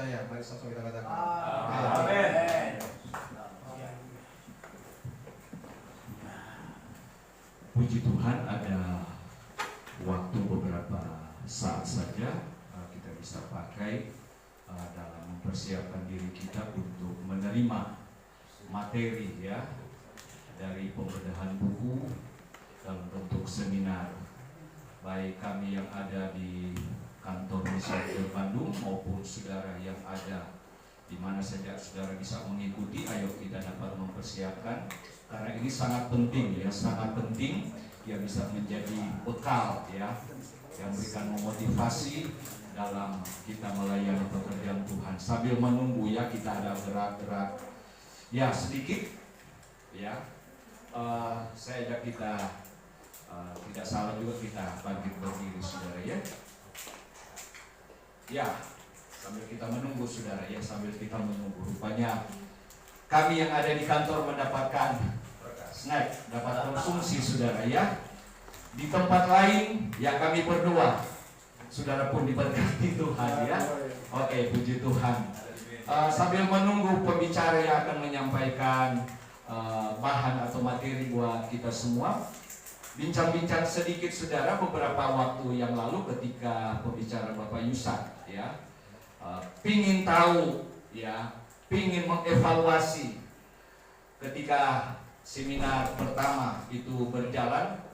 percaya. Mari sama-sama kita katakan. Amin. Puji Tuhan, ada waktu beberapa saat saja kita bisa pakai dalam mempersiapkan diri kita untuk menerima materi ya dari pembedahan buku dalam bentuk seminar, baik kami yang ada di kantor Misial Bandung maupun saudara yang ada di mana saja saudara bisa mengikuti. Ayo kita dapat mempersiapkan karena ini sangat penting ya, sangat penting yang bisa menjadi bekal ya, yang memberikan memotivasi dalam kita melayani pekerjaan Tuhan. Sambil menunggu ya, kita ada gerak-gerak ya sedikit ya. Saya ajak kita tidak salah juga kita bangkit berdiri saudara ya. Ya, sambil kita menunggu saudara ya, sambil kita menunggu. Rupanya kami yang ada di kantor mendapatkan snack, dapat konsumsi saudara ya. Di tempat lain ya kami berdoa, saudara pun diberkati Tuhan ya. Oke, puji Tuhan. Sambil menunggu pembicara yang akan menyampaikan bahan atau materi buat kita semua, bincang-bincang sedikit saudara. Beberapa waktu yang lalu ketika pembicara Bapak Yusak ya, pingin tahu ya, pingin mengevaluasi ketika seminar pertama itu berjalan,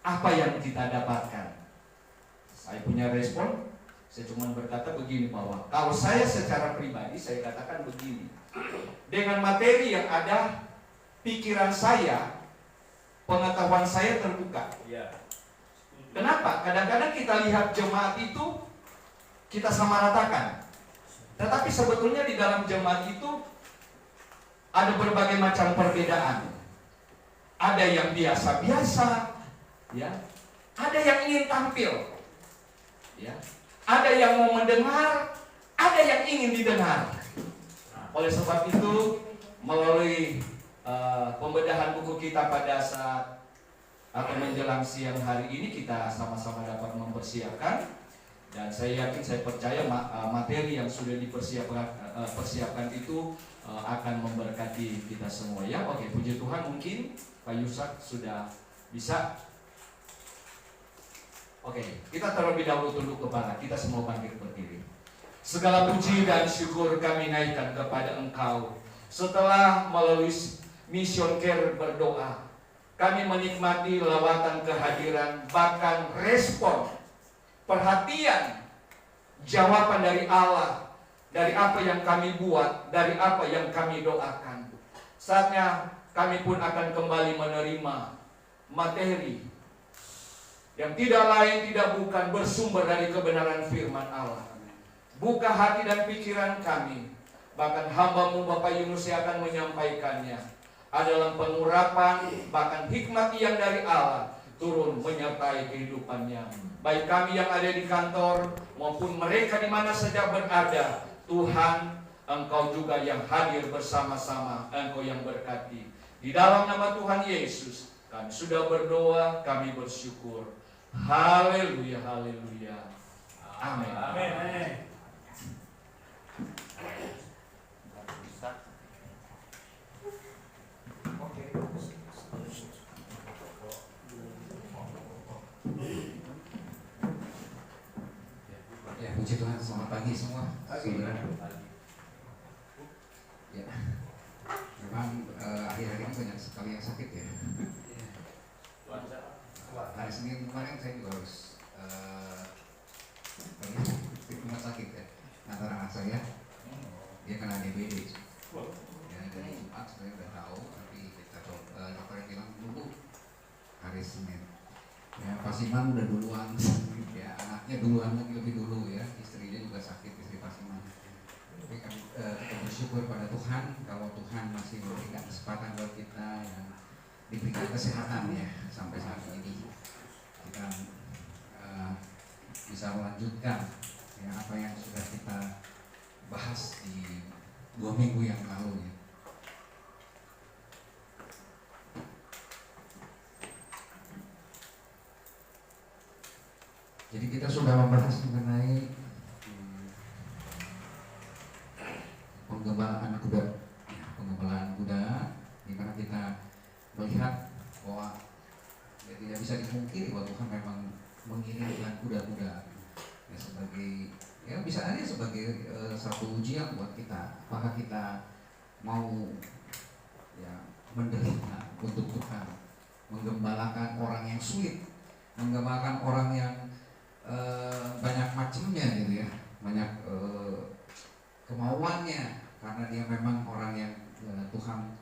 apa yang kita dapatkan. Saya punya respon, saya cuma berkata begini, bahwa kalau saya secara pribadi saya katakan begini, dengan materi yang ada, pikiran saya, pengetahuan saya terbuka. Kenapa? Kadang-kadang kita lihat jemaat itu kita samaratakan, tetapi sebetulnya di dalam jemaat itu ada berbagai macam perbedaan. Ada yang biasa-biasa, ya. Ada yang ingin tampil, ya. Ada yang mau mendengar, ada yang ingin didengar. Oleh sebab itu, melalui pembedahan buku kita pada saat atau menjelang siang hari ini, kita sama-sama dapat mempersiapkan. Dan saya yakin, saya percaya materi yang sudah dipersiapkan itu akan memberkati kita semua ya. Oke, puji Tuhan. Mungkin Pak Yusak sudah bisa. Oke, kita terlebih dahulu tunduk kepala, kita semua bangkit berdiri. Segala puji dan syukur kami naikkan kepada Engkau. Setelah melalui Mission Care berdoa, kami menikmati lawatan kehadiran, bahkan respon, perhatian, jawaban dari Allah, dari apa yang kami buat, dari apa yang kami doakan. Saatnya kami pun akan kembali menerima materi yang tidak lain tidak bukan bersumber dari kebenaran firman Allah. Buka hati dan pikiran kami, bahkan hamba-Mu Bapak Yunus yang akan menyampaikannya adalah pengurapan, bahkan hikmat yang dari Allah turun menyertai kehidupannya. Baik kami yang ada di kantor maupun mereka di mana saja berada, Tuhan, Engkau juga yang hadir bersama-sama, Engkau yang berkati. Di dalam nama Tuhan Yesus kami sudah berdoa, kami bersyukur. Haleluya, haleluya. Amin. Amin. Ya, puji Tuhan. Selamat pagi semua, saudara. Ya, memang akhir-akhir ini banyak sekali yang sakit ya. Hari Senin kemarin saya juga harus pergi ke rumah sakit ya. Antara anak saya, dia kena DBD. Ya, dari Jumat sebenarnya udah tahu, tapi kita dokternya bilang dulu hari Senin. Ya, Pasiman udah duluan, ya anaknya duluan lagi, lebih dulu ya, istrinya juga sakit, istri Pasiman. Tapi kami kita bersyukur pada Tuhan kalau Tuhan masih memberikan kesempatan buat kita yang diberikan kesehatan ya sampai saat ini kita bisa melanjutkan ya apa yang sudah kita bahas di 2 minggu yang lalu ya. Jadi kita sudah membahas mengenai penggembalaan kuda. Ya, penggembalaan kuda di mana kita melihat bahwa ya, tidak bisa dipungkiri bahwa Tuhan memang mengirimkan kuda-kuda ya, sebagai ya bisa aja sebagai satu ujian buat kita. Apakah kita mau ya menderita untuk Tuhan, menggembalakan orang yang sulit, menggembalakan orang yang banyak macamnya gitu ya, banyak kemauannya, karena dia memang orang yang Tuhan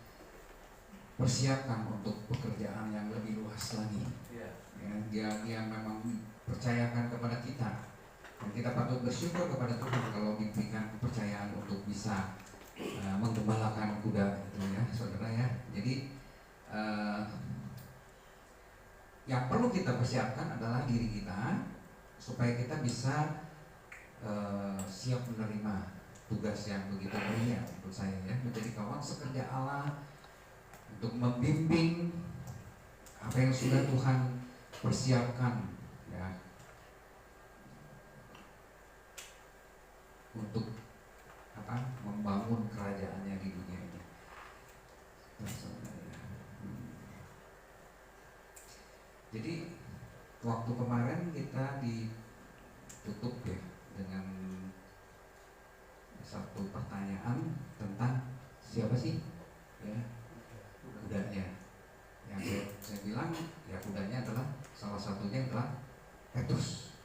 persiapkan untuk pekerjaan yang lebih luas lagi. Ya, dia memang percayakan kepada kita, dan kita patut bersyukur kepada Tuhan kalau diberikan kepercayaan untuk bisa menggembalakan kuda itu ya, saudara ya. Jadi yang perlu kita persiapkan adalah diri kita supaya kita bisa siap menerima tugas yang begitu mulia untuk saya ya, menjadi kawan sekerja Allah, untuk membimbing apa yang sudah Tuhan persiapkan ya, untuk membangun kerajaannya di dunia ini. Jadi waktu kemarin kita ditutup ya dengan satu pertanyaan tentang siapa sih ya kudanya. Yang saya bilang ya kudanya adalah salah satunya adalah Petrus.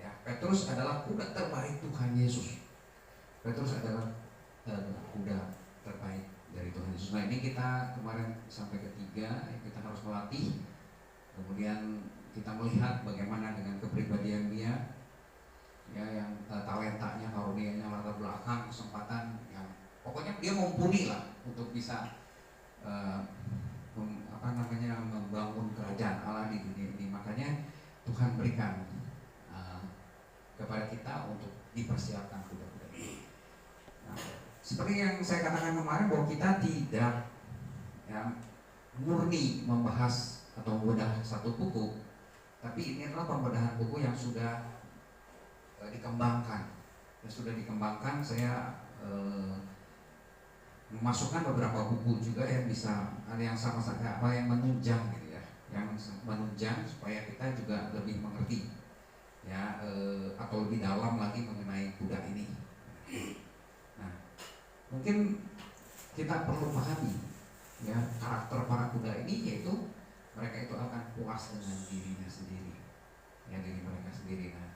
Ya, Petrus adalah kuda terbaik Tuhan Yesus. Petrus adalah kuda terbaik dari Tuhan Yesus. Nah ini kita kemarin sampai ketiga, kita harus melatih. Kemudian kita melihat bagaimana dengan kepribadian dia, ya yang talentanya, karunianya, latar belakang, kesempatan, yang pokoknya dia mumpuni lah untuk bisa membangun kerajaan Allah di dunia ini. Makanya Tuhan berikan kepada kita untuk dipersiapkan kuda-kuda ini. Nah, seperti yang saya katakan kemarin bahwa kita tidak ya, murni membahas atau membedah satu buku, tapi ini adalah pembedahan buku yang sudah dikembangkan. Saya memasukkan beberapa buku juga yang bisa ada yang sama-sama apa yang menunjang gitu ya, yang menunjang supaya kita juga lebih mengerti ya atau lebih dalam lagi mengenai kuda ini. Nah, mungkin kita perlu pahami ya karakter para kuda ini, yaitu mereka itu akan puas dengan dirinya sendiri, ya diri mereka sendiri. Nah,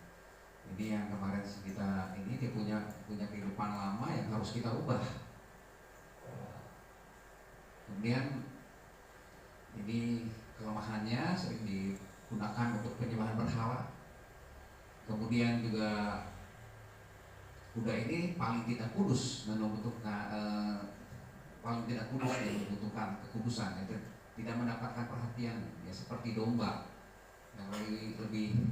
ini yang kemarin kita ini dia punya kehidupan lama yang harus kita ubah. Kemudian ini kelemahannya sering digunakan untuk penyembahan berhala. Kemudian juga kuda ini paling tidak kudus dan membutuhkan paling tidak kudus dan membutuhkan kekudusan, itu tidak mendapatkan perhatian ya seperti domba yang lebih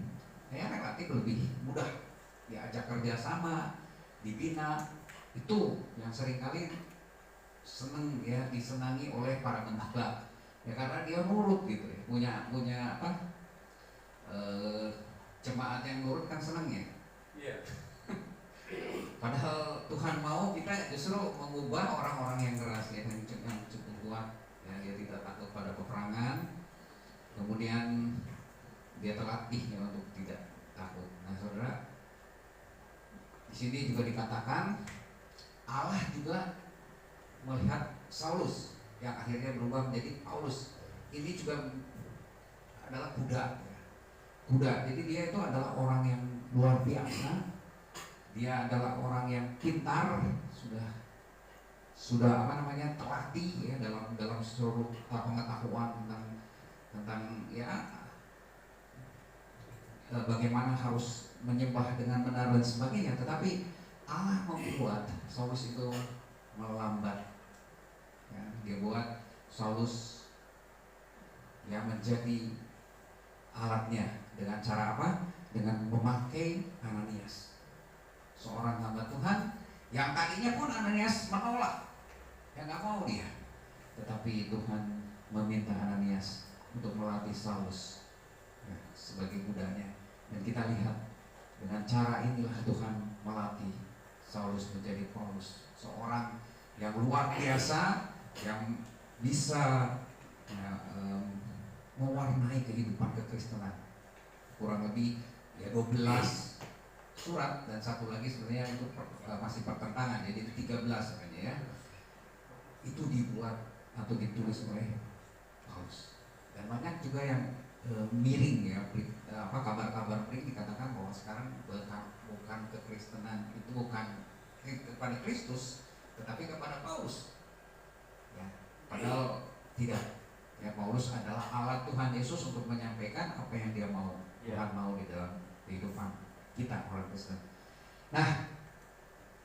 ya relatif lebih mudah diajak kerja sama, dibina. Itu yang seringkali seneng ya disenangi oleh para gembala ya, karena dia nurut gitu ya, punya apa jemaat yang nurut kan seneng ya. Padahal Tuhan mau kita justru mengubah orang-orang yang keras ya, yang cukup kuat ya, dia tidak takut pada peperangan, kemudian dia terlatih ya untuk tidak takut. Nah saudara, di sini juga dikatakan Allah juga melihat Saulus yang akhirnya berubah menjadi Paulus. Ini juga adalah kuda. Jadi dia itu adalah orang yang luar biasa. Dia adalah orang yang pintar, sudah terlatih ya dalam seluruh pengetahuan tentang ya bagaimana harus menyembah dengan benar dan sebagainya. Tetapi Allah membuat Saulus itu melambat. Ya, dia buat Saulus yang menjadi alatnya dengan cara apa? Dengan memakai Ananias, seorang hamba Tuhan yang tadinya pun Ananias menolak, ya nggak mau dia. Tetapi Tuhan meminta Ananias untuk melatih Saulus ya, sebagai budanya. Dan kita lihat dengan cara inilah Tuhan melatih Saulus menjadi Paulus, seorang yang luar biasa, yang bisa ya, mewarnai kehidupan kekristenan. Kurang lebih ya 12 surat dan satu lagi sebenarnya itu masih pertentangan, jadi 13 sebenarnya ya. Itu dibuat atau ditulis oleh Paulus. Dan banyak juga yang miring ya, kabar-kabar miring dikatakan bahwa sekarang bukan kekristenan itu bukan kepada Kristus, tetapi kepada Paulus. Ya, padahal tidak. Ya, Paulus adalah alat Tuhan Yesus untuk menyampaikan apa yang dia mau, Tuhan mau di dalam kehidupan kita orang Kristen. Nah,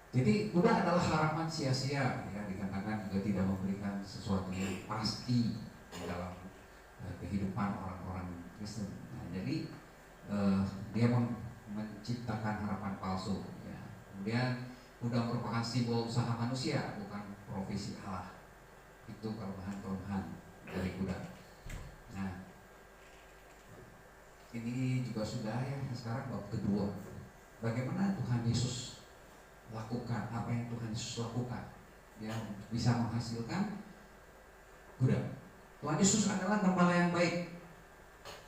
jadi Buddha adalah harapan sia-sia, ya, dikatakan juga tidak memberikan sesuatu yang pasti di dalam kehidupan orang-orang Kristen. Nah, jadi dia menciptakan harapan palsu. Ya. Kemudian Buddha merupakan simbol usaha manusia, bukan profesi Allah. Itu kelemahan-kelemahan dari Buddha. Nah, ini juga sudah ya, sekarang bab kedua. Bagaimana Tuhan Yesus lakukan apa yang Tuhan Yesus lakukan, ya, bisa menghasilkan Buddha. Tuhan Yesus adalah gembala yang baik.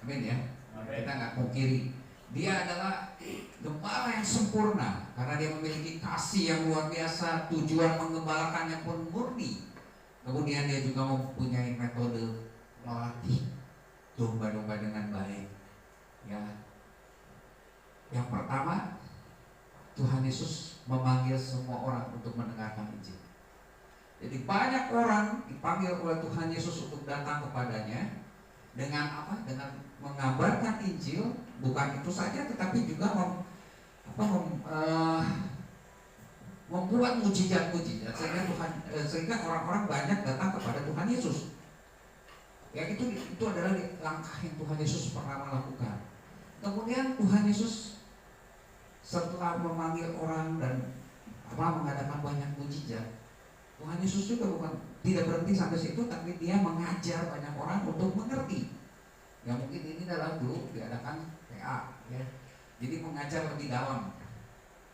Amin ya. Kita nggak mau kiri. Dia adalah gembala yang sempurna karena dia memiliki kasih yang luar biasa. Tujuan menggembalakannya pun murni. Kemudian dia juga mempunyai metode melatih domba-domba dengan baik. Ya. Yang pertama, Tuhan Yesus memanggil semua orang untuk mendengarkan Injil. Jadi banyak orang dipanggil oleh Tuhan Yesus untuk datang kepadanya dengan apa? Dengan mengabarkan Injil. Bukan itu saja, tetapi juga membuat mujizat-mujizat sehingga orang-orang banyak datang kepada Tuhan Yesus. Ya, itu adalah langkah yang Tuhan Yesus pertama lakukan. Kemudian Tuhan Yesus setelah memanggil orang dan mengadakan banyak mujizat, Tuhan Yesus juga tidak berhenti sampai situ, tapi dia mengajar banyak orang untuk mengerti. Ya, mungkin ini adalah dulu diadakan PA, ya. Jadi mengajar lebih dalam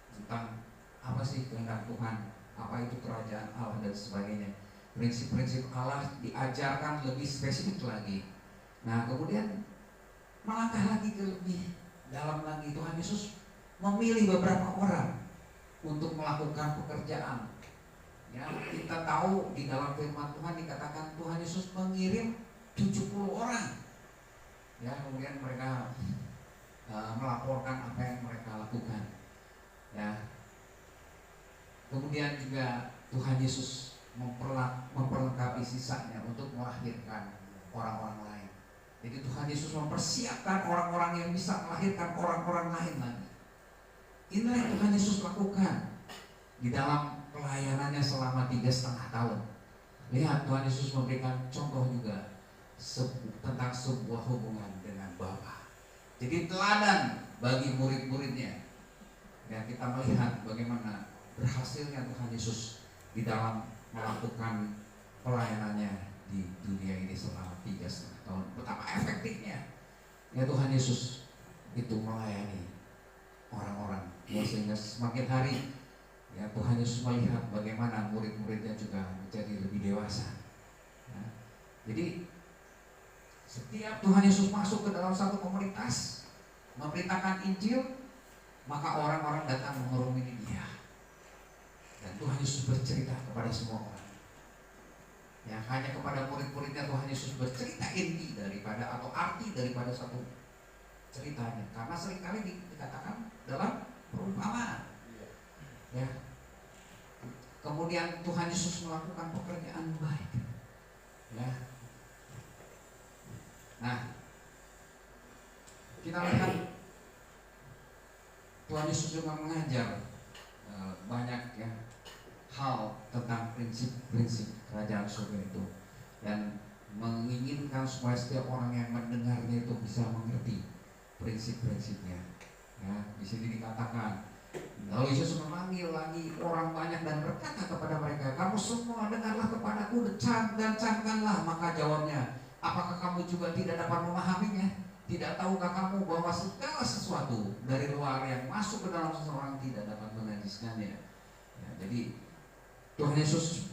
tentang apa sih kehendak Tuhan, apa itu kerajaan Allah dan sebagainya. Prinsip-prinsip Allah diajarkan lebih spesifik lagi. Nah, kemudian melangkah lagi ke lebih dalam lagi. Tuhan Yesus memilih beberapa orang untuk melakukan pekerjaan. Ya, kita tahu di dalam firman Tuhan dikatakan Tuhan Yesus mengirim 70 orang. Ya, kemudian mereka melaporkan apa yang mereka lakukan. Ya. Kemudian juga Tuhan Yesus memperlengkapi sisanya untuk melahirkan orang-orang lain. Jadi Tuhan Yesus mempersiapkan orang-orang yang bisa melahirkan orang-orang lain lagi. Inilah yang Tuhan Yesus lakukan di dalam pelayanannya selama 3,5 tahun. Lihat, Tuhan Yesus memberikan contoh juga tentang sebuah hubungan dengan Bapa. Jadi teladan bagi murid-muridnya. Ya, kita melihat bagaimana berhasilnya Tuhan Yesus di dalam melakukan pelayanannya di dunia ini selama 3,5 tahun. Betapa efektifnya ya Tuhan Yesus itu melayani orang-orang. Ya, sehingga semakin hari ya Tuhan Yesus melihat bagaimana murid-muridnya juga menjadi lebih dewasa. Ya. Jadi setiap Tuhan Yesus masuk ke dalam satu komunitas memberitakan Injil, maka orang-orang datang mengerumuni dia. Dan Tuhan Yesus bercerita kepada semua orang. Ya, hanya kepada murid-muridnya Tuhan Yesus bercerita inti daripada atau arti daripada satu ceritanya. Karena seringkali dikatakan dalam perumpamaan. Ya. Kemudian Tuhan Yesus melakukan pekerjaan baik. Ya. Nah, kita lihat Tuhan Yesus juga mengajar banyak ya hal tentang prinsip-prinsip kerajaan surga itu, dan menginginkan supaya setiap orang yang mendengarnya itu bisa mengerti prinsip-prinsipnya. Ya, di sini dikatakan, lalu Yesus memanggil lagi orang banyak dan berkata kepada mereka, kamu semua dengarlah kepadaku dan camkanlah. Maka jawabnya, apakah kamu juga tidak dapat memahaminya? Tidak tahukah kamu bahwa segala sesuatu dari luar yang masuk ke dalam seseorang tidak dapat menajiskannya? jadi Tuhan Yesus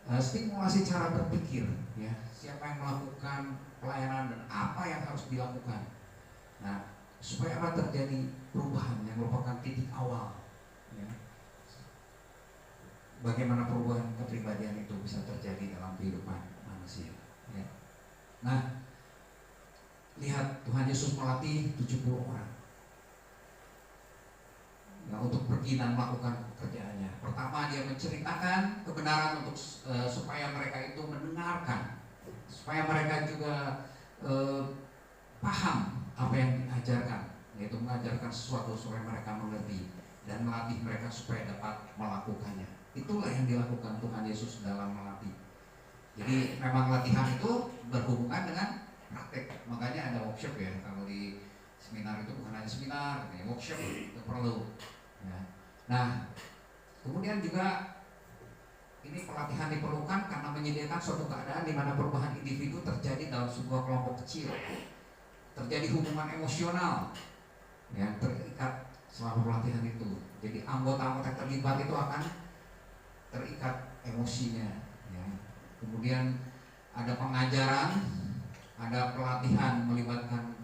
stimulasi cara berpikir, ya, siapa yang melakukan pelayanan dan apa yang harus dilakukan. Nah, supaya apa terjadi perubahan yang merupakan titik awal, ya. Bagaimana perubahan kepribadian itu bisa terjadi dalam kehidupan manusia, ya. Nah, lihat Tuhan Yesus melatih 70 orang, ya, untuk pergi dan melakukan pekerjaannya. Pertama, dia menceritakan kebenaran untuk supaya mereka itu mendengarkan, supaya mereka juga paham apa yang diajarkan, yaitu mengajarkan sesuatu supaya mereka mengerti dan melatih mereka supaya dapat melakukannya. Itulah yang dilakukan Tuhan Yesus dalam melatih. Jadi memang latihan itu berhubungan dengan praktek. Makanya ada workshop, ya. Kalau di seminar itu bukan hanya seminar, ya, workshop itu perlu. Ya. Nah, kemudian juga ini pelatihan diperlukan karena menyediakan suatu keadaan di mana perubahan individu terjadi dalam sebuah kelompok kecil. Terjadi hubungan emosional yang terikat selama pelatihan itu. Jadi anggota-anggota terlibat itu akan terikat emosinya, ya. Kemudian ada pengajaran, ada pelatihan melibatkan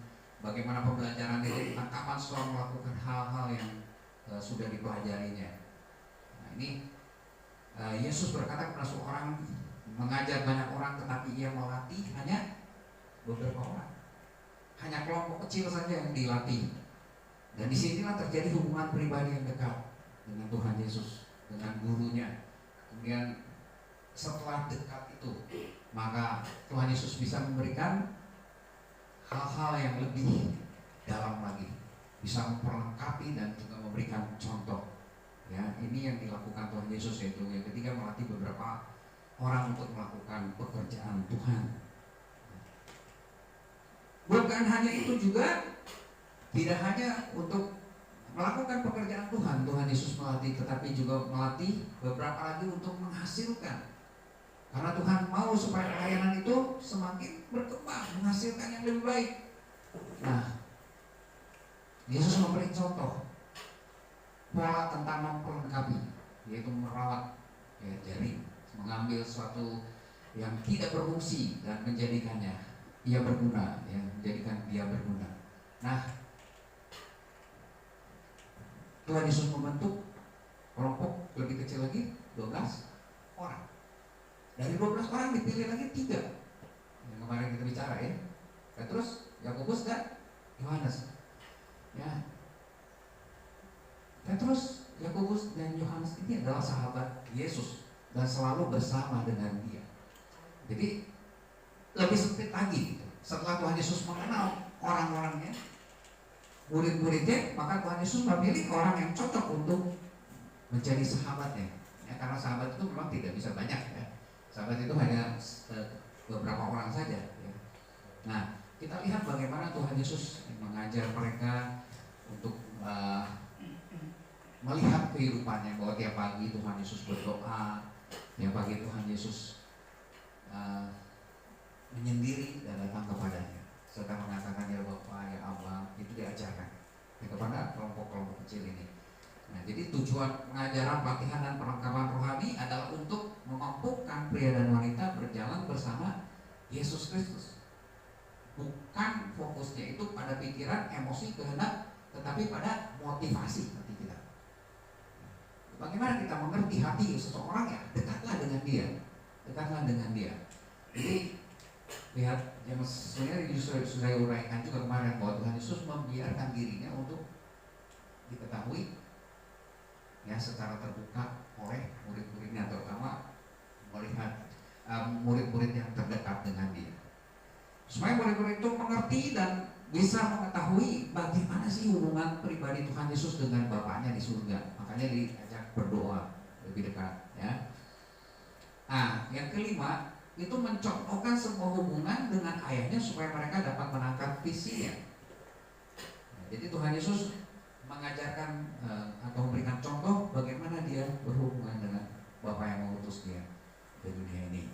bagaimana pembelajaran itu tentang kapan seorang melakukan hal-hal yang sudah dipelajarinya. Nah, ini Yesus berkata kepada seorang mengajar banyak orang, tetapi ia melatih hanya beberapa orang, hanya kelompok kecil saja yang dilatih. Dan disinilah terjadi hubungan pribadi yang dekat dengan Tuhan Yesus, dengan gurunya. Kemudian setelah dekat itu, maka Tuhan Yesus bisa memberikan hal-hal yang lebih dalam lagi, bisa memperlengkapi dan juga memberikan contoh. Ya, ini yang dilakukan Tuhan Yesus, yaitu yang ketiga, melatih beberapa orang untuk melakukan pekerjaan Tuhan. Bukan hanya itu juga, tidak hanya untuk melakukan pekerjaan Tuhan Yesus melatih, tetapi juga melatih beberapa lagi untuk menghasilkan. Karena Tuhan mau supaya pelayanan itu semakin berkembang, menghasilkan yang lebih baik. Nah, Yesus memberi contoh pola tentang memperlengkapi, yaitu merawat, ya, jaring, mengambil suatu yang tidak berfungsi dan menjadikannya ia berguna, ya, menjadikan dia berguna. Nah, Tuhan Yesus membentuk kelompok lebih kecil lagi, 12 orang. Dari 12 orang dipilih lagi 3 yang kemarin kita bicara, ya, Petrus, Yakobus, dan Yohanes. Ya, Petrus, Yakobus, dan Yohanes ini adalah sahabat Yesus dan selalu bersama dengan dia. Jadi lebih sempit lagi gitu. Setelah Tuhan Yesus mengenal orang-orangnya, murid-muridnya, maka Tuhan Yesus memilih orang yang cocok untuk menjadi sahabatnya. Ya, karena sahabat itu memang tidak bisa banyak, ya. Sahabat itu hanya beberapa orang saja, ya. Nah, kita lihat bagaimana Tuhan Yesus mengajar mereka untuk melihat kehidupannya, bahwa tiap pagi Tuhan Yesus berdoa, tiap pagi Tuhan Yesus menyendiri dan datang kepadanya, serta mengatakan, ya Bapa, ya Abba. Itu diajarkan kepada kelompok-kelompok kecil ini. Nah, jadi tujuan pengajaran, pelatihan, dan perlengkapan rohani adalah untuk memampukan pria dan wanita berjalan bersama Yesus Kristus. Bukan fokusnya itu pada pikiran, emosi, kehendak, tetapi pada motivasi hati kita. Bagaimana kita mengerti hati seseorang, ya, dekatlah dengan dia, dekatlah dengan dia. Jadi lihat, yang sebenarnya sudah diuraikan juga kemarin, bahwa Tuhan Yesus membiarkan dirinya untuk diketahui, ya, secara terbuka oleh murid-muridnya, terutama melihat murid-murid yang terdekat dengan dia, supaya murid-murid itu mengerti dan bisa mengetahui bagaimana sih hubungan pribadi Tuhan Yesus dengan Bapaknya di surga. Makanya diajak berdoa lebih dekat, ya. Nah, yang kelima itu mencontohkan sebuah hubungan dengan ayahnya supaya mereka dapat menangkap visinya. Nah, jadi Tuhan Yesus mengajarkan atau memberikan contoh bagaimana dia berhubungan dengan Bapa yang mengutus dia ke dunia ini.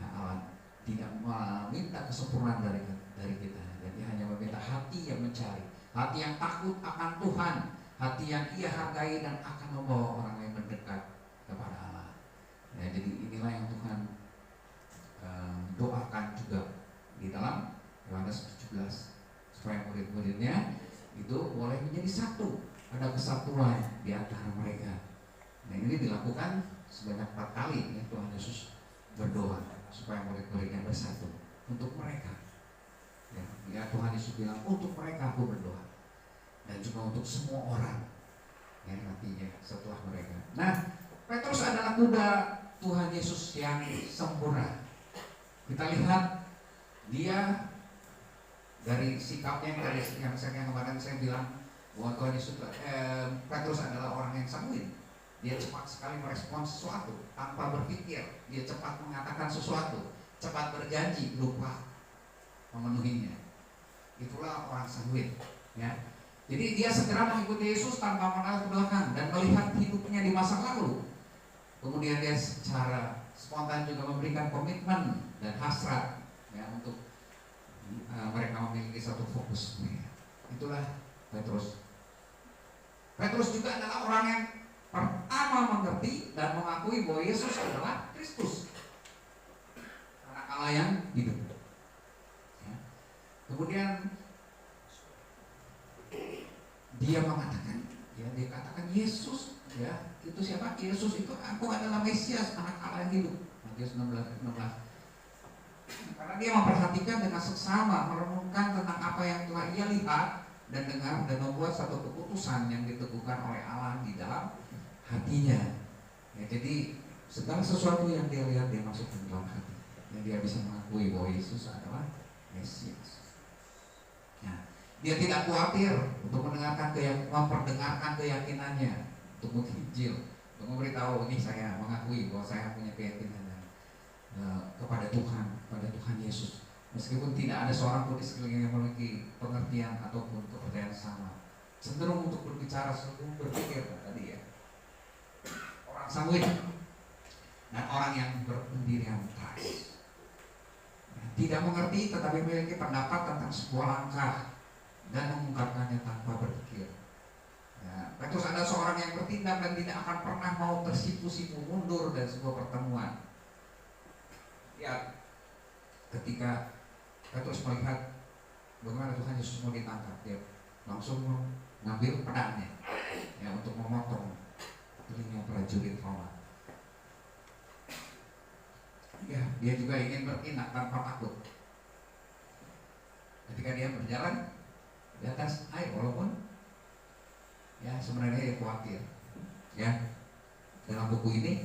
Nah, Allah tidak meminta kesempurnaan dari kita, dan dia hanya meminta hati yang mencari, hati yang takut akan Tuhan, hati yang ia hargai dan akan membawa orang lain mendekat kepada Allah. Ya, jadi inilah yang Tuhan doakan juga di dalam Yohanes 17, supaya murid-muridnya itu boleh menjadi satu, ada kesatuan di antara mereka. Nah, ini dilakukan sebanyak 4 kali ya, Tuhan Yesus berdoa supaya murid-muridnya bersatu untuk mereka. Ya, Tuhan Yesus bilang untuk mereka aku berdoa, dan juga untuk semua orang yang nantinya setelah mereka. Nah, Petrus adalah kuda Tuhan Yesus yang sempurna. Kita lihat dia dari sikapnya, dari yang kemarin saya bilang bahwa Tuhan Yesus, Petrus adalah orang yang sanguin. Dia cepat sekali merespons sesuatu tanpa berpikir. Dia cepat mengatakan sesuatu, cepat berjanji, lupa memenuhinya. Itulah orang sanguin, ya. Jadi dia segera mengikuti Yesus tanpa menoleh ke belakang dan melihat hidupnya di masa lalu. Kemudian dia secara spontan juga memberikan komitmen dan hasrat, ya, untuk mereka memiliki satu fokus. Itulah Petrus. Petrus juga adalah orang yang pertama mengerti dan mengakui bahwa Yesus adalah Kristus, anak Allah yang hidup. Ya. Kemudian dia mengatakan, ya, dia katakan Yesus, ya, itu siapa? Yesus itu aku adalah Mesias, anak Allah yang hidup. Matius 16. Karena dia memperhatikan dengan seksama, merenungkan tentang apa yang telah ia lihat dan dengar, dan membuat satu keputusan yang diteguhkan oleh Allah di dalam hatinya. Ya, jadi segala sesuatu yang dia lihat dia masukkan ke dalam hati, dan dia bisa mengakui bahwa Yesus adalah Mesias. Ya, dia tidak khawatir untuk memperdengarkan keyakinannya, untuk menginjil, untuk memberitahu ini saya mengakui bahwa saya punya keyakinan kepada Tuhan Yesus. Meskipun tidak ada seorang pun di sekeliling yang memiliki pengertian ataupun kepercayaan sama, cenderung untuk berbicara, cenderung berpikir tadi, ya, orang sanguin dan orang yang berpendirian keras, tidak mengerti tetapi memiliki pendapat tentang sebuah langkah dan mengungkapkannya tanpa berpikir. Ya, Petrus adalah seorang yang bertindak dan tidak akan pernah mau tersipu-sipu mundur dari sebuah pertemuan. Ya, ketika Petrus melihat bagaimana Tuhan Yesus mau ditangkap, dia langsung mengambil pedangnya, ya, untuk memotong telinga prajurit Roma. Ya, dia juga ingin bertindak tanpa takut. Ketika dia berjalan di atas air, walaupun, ya, sebenarnya dia khawatir. Ya, dalam buku ini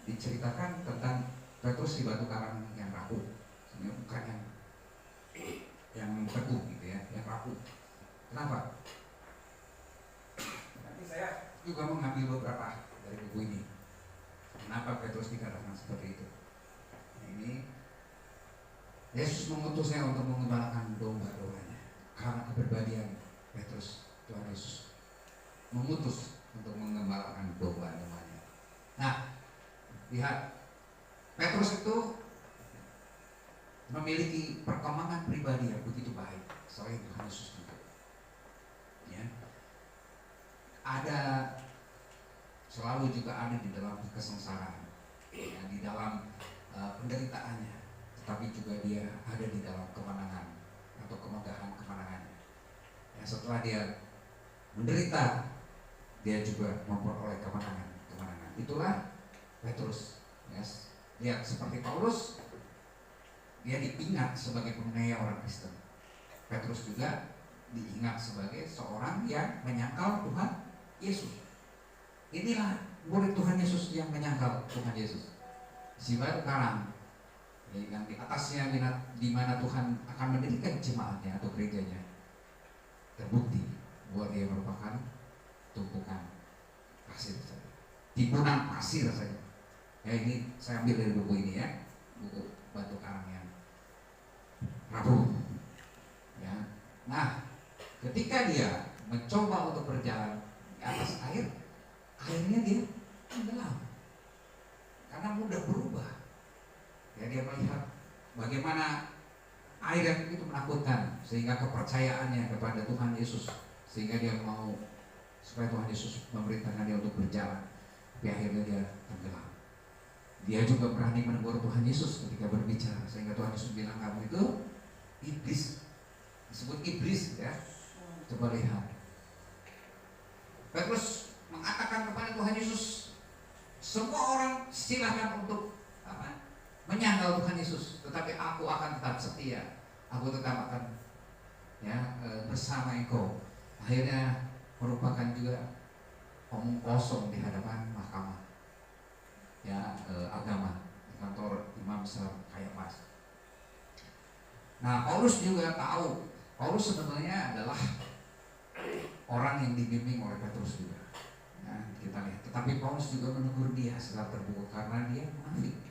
diceritakan tentang Petrus di batu karang yang rapuh, bukan yang teguh, gitu ya, yang rapuh. Kenapa? Nanti saya juga mengambil beberapa dari buku ini. Kenapa Petrus dikatakan seperti itu? Nah, ini Yesus mengutusnya untuk mengembalakan domba-dombanya. Karena kepribadian Petrus, Tuhan Yesus mengutus untuk mengembalakan domba-dombanya. Nah, lihat, Petrus itu memiliki perkembangan pribadi yang begitu baik selain Tuhan Yesus juga. Ya. Selalu juga ada di dalam kesengsaraan, ya, di dalam penderitaannya, tetapi juga dia ada di dalam kemenangan atau kemegahan kemenangannya. Ya, setelah dia menderita, dia juga memperoleh kemenangan. Itulah Petrus. Yes. Lihat, seperti Paulus, dia diingat sebagai penganiaya orang Kristen. Petrus juga diingat sebagai seorang yang menyangkal Tuhan Yesus. Inilah murid Tuhan Yesus yang menyangkal Tuhan Yesus. Si batu karang, yang di atasnya di mana Tuhan akan mendirikan jemaatnya atau gerejanya, terbukti bahwa dia merupakan tumpukan pasir saja, timbunan pasir saja. Ya, ini saya ambil dari buku ini, ya, buku batu karang yang rapuh. Ya. Nah, ketika dia mencoba untuk berjalan di atas air, akhirnya dia tenggelam karena mudah berubah. Ya, dia melihat bagaimana air yang itu menakutkan, sehingga kepercayaannya kepada Tuhan Yesus, sehingga dia mau supaya Tuhan Yesus memerintahkan dia untuk berjalan. tapi akhirnya dia tenggelam. Dia juga berani menegur Tuhan Yesus ketika berbicara, sehingga Tuhan Yesus bilang, kamu itu iblis, disebut iblis ya. Coba lihat, Petrus mengatakan kepada Tuhan Yesus, semua orang silahkan untuk menyangkal Tuhan Yesus, tetapi aku akan tetap setia, aku tetap akan bersama engkau. Akhirnya merupakan juga omong kosong di hadapan mahkamah agama di kantor imam besar Kayafas. Nah, Paulus juga tahu, Paulus sebenarnya adalah orang yang dibimbing oleh Petrus juga. Nah, kita lihat, tetapi Paulus juga menegur dia secara terbuka karena dia munafik.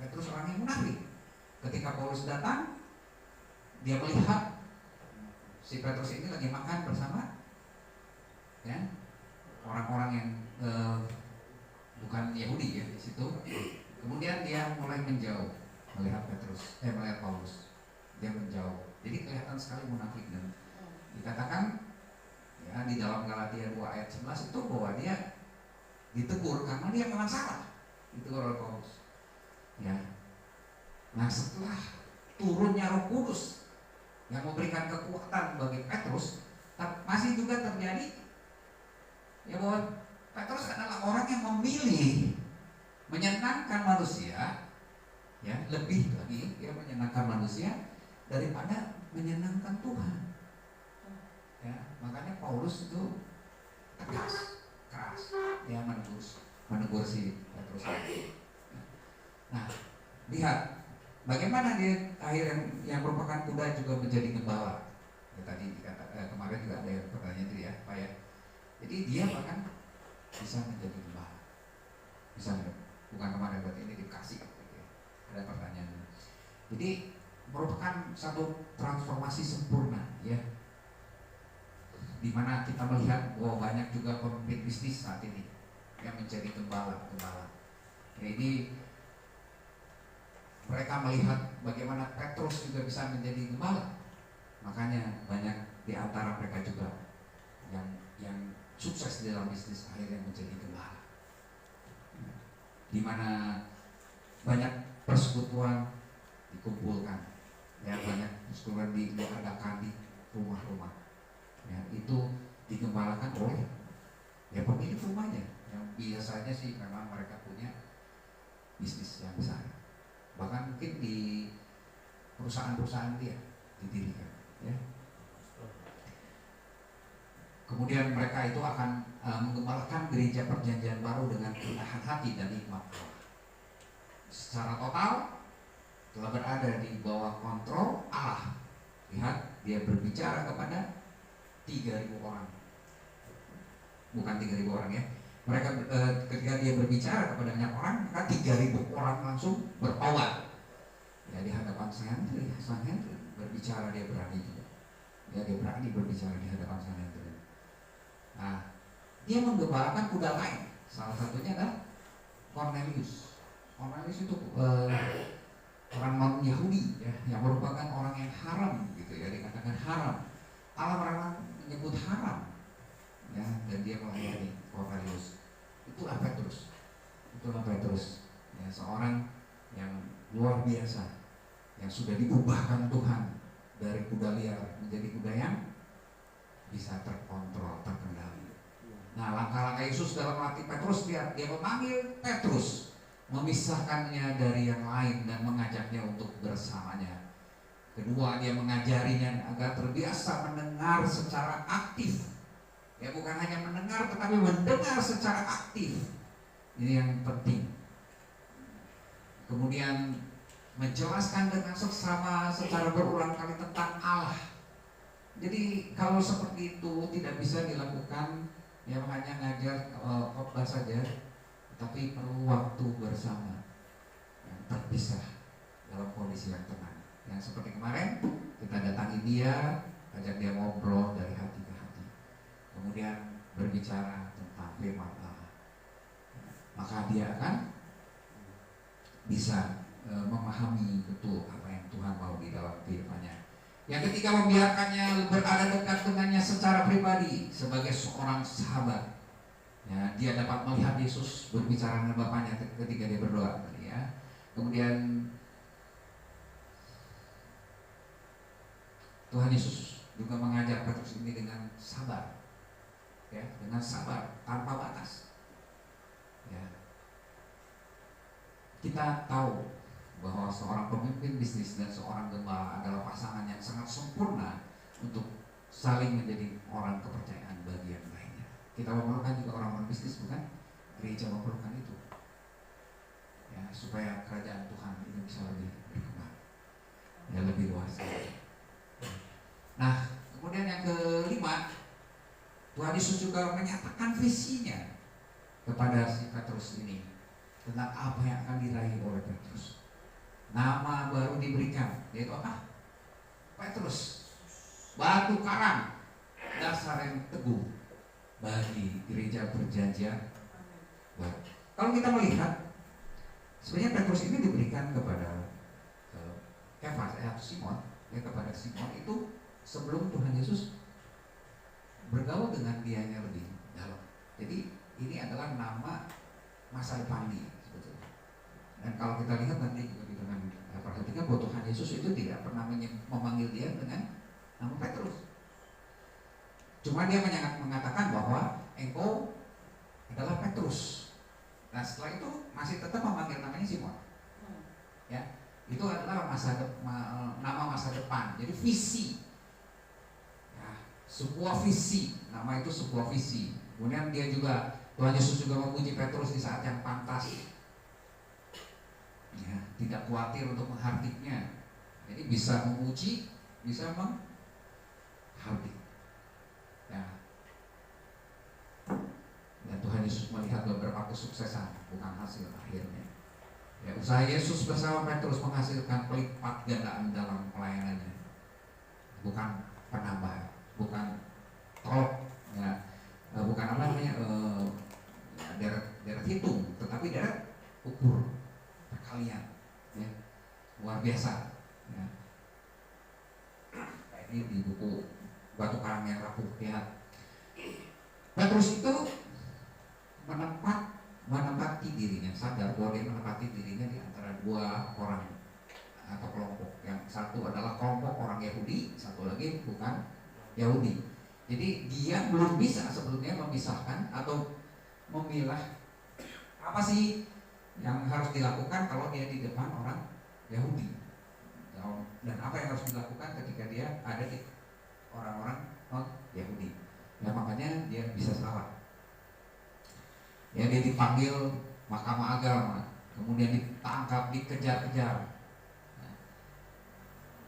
Petrus orang yang munafik. Ketika Paulus datang, dia melihat si Petrus ini lagi makan bersama orang-orang yang bukan Yahudi ya di situ. Kemudian dia mulai menjauh melihat melihat Paulus. Dia menjauh. Jadi kelihatan sekali munafik, dan dikatakan di dalam Galatia 2 ayat 11 itu bahwa dia ditegur karena dia memang salah. Ditegur oleh Paulus. Nah, setelah turunnya Roh Kudus yang memberikan kekuatan bagi Petrus, masih juga terjadi bahwa Petrus adalah orang yang memilih menyenangkan manusia, lebih lagi dia menyenangkan manusia daripada menyenangkan Tuhan. Makanya Paulus itu keras, dia menegur si Petrus. Nah, lihat bagaimana dia akhirnya yang merupakan kuda juga menjadi gembala. Tadi kemarin juga ada yang pertanyaan itu ya, Pak ya. Jadi dia bahkan bisa menjadi gembala. Bisa, bukan kemarin, berarti ini dikasih. Ada pertanyaan. Jadi merupakan satu transformasi sempurna ya. Dimana kita melihat bahwa banyak juga pemimpin bisnis saat ini yang menjadi gembala. Jadi mereka melihat bagaimana Petrus juga bisa menjadi gembala, makanya banyak di antara mereka juga yang sukses di dalam bisnis akhirnya menjadi gembala. Dimana banyak persekutuan dikumpulkan, banyak persekutuan diadakan di rumah-rumah. Itu digembalakan oleh pemilik rumahnya, yang biasanya sih memang mereka punya bisnis yang besar, bahkan mungkin di perusahaan-perusahaan dia didirikan Kemudian mereka itu akan mengembalakan gereja perjanjian baru dengan kerendahan hati dan hikmat Allah. Secara total telah berada di bawah kontrol Allah. Lihat, dia berbicara kepada 3.000 orang, bukan 3.000 orang ya. Mereka ketika dia berbicara kepada banyak orang, maka 3.000 orang langsung bertawar. Di hadapan Sanhedrin berbicara, dia berani juga. Dia berani berbicara di hadapan Sanhedrin. Nah, dia menggembalakan kuda lain. Salah satunya adalah Cornelius. Cornelius itu orang non Yahudi yang merupakan orang yang haram gitu dikatakan haram. Allah menyebut haram dan dia melayani Cornelius. Itulah Petrus, seorang yang luar biasa, yang sudah diubahkan Tuhan dari kuda liar menjadi kuda yang bisa terkontrol, terkendali. Nah, langkah-langkah Yesus dalam hati Petrus, dia memanggil Petrus, memisahkannya dari yang lain dan mengajaknya untuk bersamanya. Kedua, dia mengajarinya agar terbiasa mendengar secara aktif. Bukan hanya mendengar, tetapi mendengar secara aktif. Ini yang penting. Kemudian menjelaskan dengan seksama secara berulang kali tentang Allah. Jadi kalau seperti itu tidak bisa dilakukan hanya ngajar khotbah saja, tapi perlu waktu bersama yang terpisah dalam kondisi yang tenang. Yang seperti kemarin kita datangi dia, ajak dia ngobrol dari hati ke hati, kemudian berbicara tentang firman Allah, maka dia akan bisa memahami betul apa yang Tuhan mau di dalam firman-Nya. Yang ketiga, membiarkannya berada dekat dengannya secara pribadi sebagai seorang sahabat. Ya, dia dapat melihat Yesus berbicara dengan Bapaknya ketika dia berdoa tadi ya. Kemudian Tuhan Yesus juga mengajar Petrus ini dengan sabar, ya, dengan sabar tanpa batas. Ya. Kita tahu bahwa seorang pemimpin bisnis dan seorang gembala adalah pasangan yang sangat sempurna untuk saling menjadi orang kepercayaan bagi yang lainnya. Kita memerlukan juga orang-orang bisnis, bukan? Gereja memerlukan itu, ya, supaya kerajaan Tuhan ini bisa lebih berkembang, ya, lebih luas. Nah, kemudian yang kelima, Tuhan Yesus juga menyatakan visinya kepada si Petrus ini tentang apa yang akan diraih oleh Petrus. Nama baru diberikan, yaitu apa? Petrus, batu karang, dasar yang teguh bagi gereja perjanjian baru. Kalau kita melihat, sebenarnya Petrus ini diberikan kepada Kefas atau Simon, ya, kepada Simon itu sebelum Tuhan Yesus bergaul dengan dianya lebih dalam. Jadi ini adalah nama masa depan dia sebetulnya. Dan kalau kita lihat nanti juga dengan perhatikan bahwa Tuhan Yesus itu tidak pernah memanggil dia dengan nama Petrus. Cuma dia mengatakan bahwa engkau adalah Petrus. Nah, setelah itu masih tetap memanggil namanya Simon. Ya, itu adalah nama masa depan. Jadi visi. Sebuah visi, nama itu sebuah visi. Kemudian dia juga, Tuhan Yesus juga memuji Petrus di saat yang pantas, ya, tidak khawatir untuk menghardiknya. Jadi bisa memuji, bisa menghardik, ya. Dan Tuhan Yesus melihat beberapa kesuksesan, bukan hasil akhirnya. Ya, usaha Yesus bersama Petrus menghasilkan pelipat gandaan dalam pelayanannya, bukan penambahan, bukan tolok, ya, bukan apa namanya, deret hitung, tetapi deret ukur perkalian, ya, luar biasa, ya. Nah, ini di buku Batu Karang yang Rapuh, lihat Petrus itu menempati dirinya, sadar bahwa dia menempati dirinya di antara dua orang atau kelompok. Yang satu adalah kelompok orang Yahudi, satu lagi bukan Yahudi. Jadi dia belum bisa sebelumnya memisahkan atau memilah apa sih yang harus dilakukan kalau dia di depan orang Yahudi, dan apa yang harus dilakukan ketika dia ada di orang-orang non-Yahudi. Ya, makanya dia bisa salah. Ya, dia dipanggil mahkamah agama, kemudian ditangkap, dikejar-kejar, nah,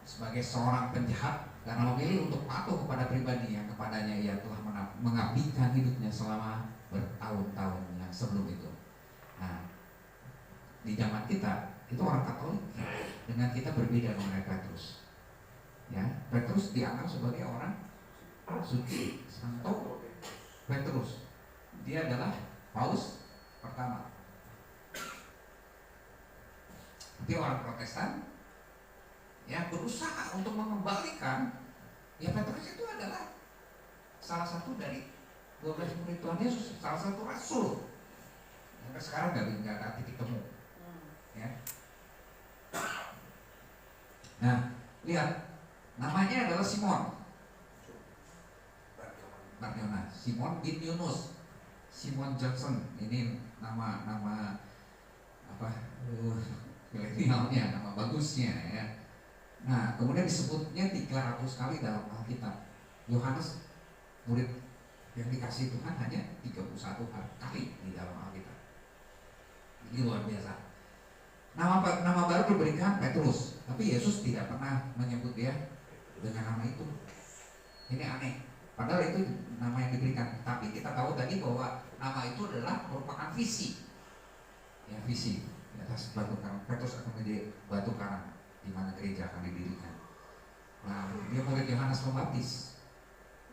sebagai seorang penjahat, karena memilih untuk patuh kepada pribadi yang kepadanya ia telah mengabdikan hidupnya selama bertahun-tahun yang sebelum itu. Nah, di zaman kita itu orang Katolik dengan kita berbeda mengenai Petrus. Ya, Petrus dianggap sebagai orang suci, santo Petrus. Dia adalah Paus pertama. Tapi orang Protestan yang berusaha untuk mengembalikan, ya, Petrus itu adalah salah satu dari 12 murid Tuhan Yesus, salah satu rasul. Sampai sekarang nggak ada titik temu. Ya. Nah, lihat, namanya adalah Simon Barjona, Simon bin Yunus, Simon Johnson. Ini nama apa? Milenialnya, nama bagusnya, ya. Nah, kemudian disebutnya 300 kali dalam Alkitab. Yohanes, murid yang dikasih Tuhan, hanya 31 kali di dalam Alkitab. Ini luar biasa. Nama baru diberikan Petrus, tapi Yesus tidak pernah menyebut dia dengan nama itu. Ini aneh. Padahal itu nama yang diberikan. Tapi kita tahu tadi bahwa nama itu adalah merupakan visi. Ya, visi. Di atas batu karang, Petrus akan menjadi batu karang di mana gereja akan didirikan. Nah, dia murid Yohanes Pembaptis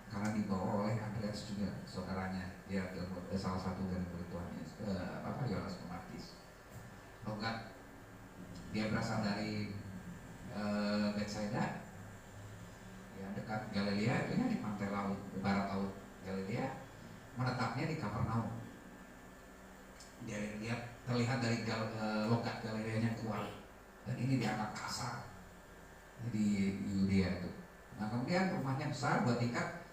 karena dibawa oleh Andreas juga, saudaranya. Dia salah satu dari murid Tuhan Yohanes Pembaptis. Logat, dia berasal dari Bethsaida, ya, dekat Galilea, ini di pantai laut, di barat laut Galilea. Menetapnya di Kapernaum. dia terlihat dari logat Galileanya kuat, dan ini dianggap kasar di Yudea itu. Nah kemudian rumahnya besar buat tingkat,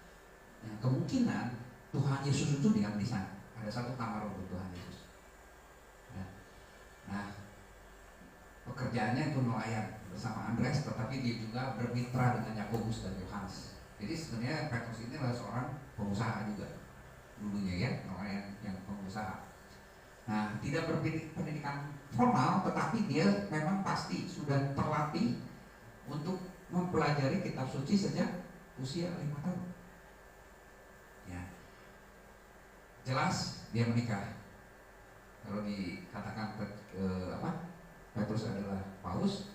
kemungkinan Tuhan Yesus itu diam di sana. Ada satu kamar untuk Tuhan Yesus. Nah pekerjaannya itu nelayan bersama Andreas, tetapi dia juga bermitra dengan Yakobus dan Yohanes. Jadi sebenarnya Petrus ini adalah seorang pengusaha juga dulunya ya, nelayan yang pengusaha. Nah tidak berpendidikan formal, tetapi dia memang pasti sudah terlatih untuk mempelajari kitab suci sejak usia 5 tahun. Ya, jelas dia menikah. Kalau dikatakan Petrus adalah Paus,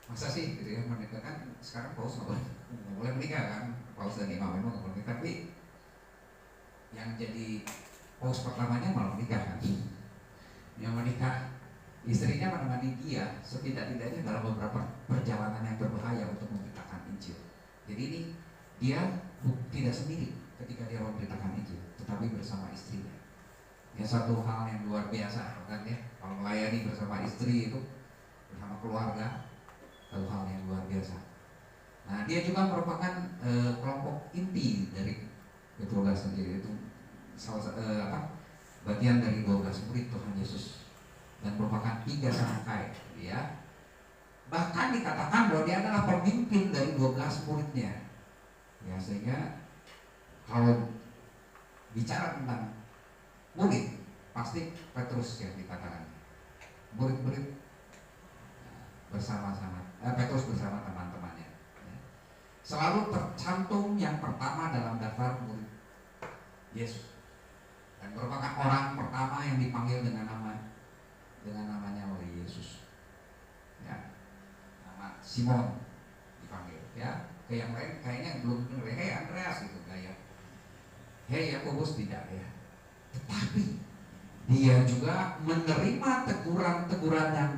masa sih gitu ya menikah? Kan sekarang Paus nggak boleh menikah kan, Paus dan imam memang nggak boleh menikah, tapi yang jadi Paus pertamanya malah menikah kan. Yang menikah istrinya menemani dia setidak-tidaknya dalam beberapa perjalanan yang berbahaya untuk memberitakan Injil. Jadi ini dia tidak sendiri ketika dia memberitakan Injil, tetapi bersama istrinya. Ya satu hal yang luar biasa kan ya, kalau melayani bersama istri itu, bersama keluarga, satu hal yang luar biasa. Nah dia juga merupakan kelompok inti dari Petrus sendiri, itu bagian dari 12 murid Tuhan Yesus, dan merupakan 3 serangkai ya. Bahkan dikatakan bahwa dia adalah pemimpin dari 12 muridnya ya, sehingga kalau bicara tentang murid pasti Petrus yang dikatakan. Murid-murid bersama-sama, Petrus bersama teman-temannya ya. Selalu tercantum yang pertama dalam daftar murid Yesus, dan merupakan orang pertama yang dipanggil dengan namanya oleh Yesus ya. Nama Simon dipanggil ya. Ke yang lain kayaknya belum dengar, hei Andreas gitu gaya, hei Yakobus tidak ya. Tetapi dia juga menerima teguran-teguran yang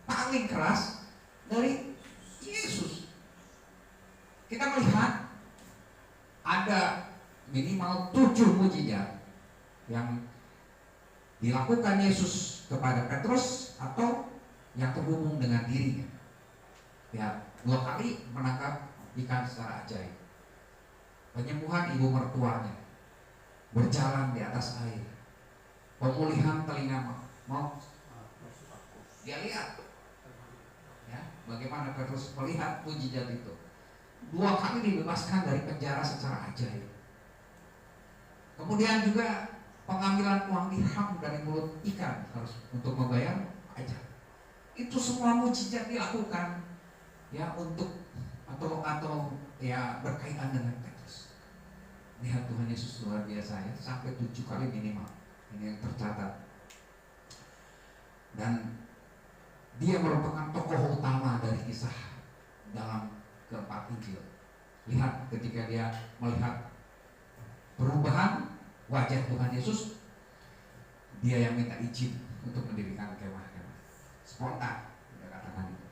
paling keras dari Yesus. Kita melihat ada minimal 7 mujizat yang dilakukan Yesus kepada Petrus atau yang terhubung dengan dirinya. Ya, 2 kali menangkap ikan secara ajaib, penyembuhan ibu mertuanya, berjalan di atas air, pemulihan telinga mau. Dia lihat ya, bagaimana Petrus melihat mujizat itu. 2 kali dibebaskan dari penjara secara ajaib. Kemudian juga pengambilan uang dirham dari mulut ikan harus untuk membayar pajak. Itu semua mujizat dilakukan ya untuk atau ya berkaitan dengan Petrus. Lihat Tuhan Yesus luar biasa ya, sampai 7 kali minimal. Ini yang tercatat. Dan dia merupakan tokoh utama dari kisah dalam keempat Injil. Lihat ketika dia melihat perubahan wajah Tuhan Yesus, dia yang minta izin untuk mendirikan kemah-kemah. Spontan, dia katakan itu.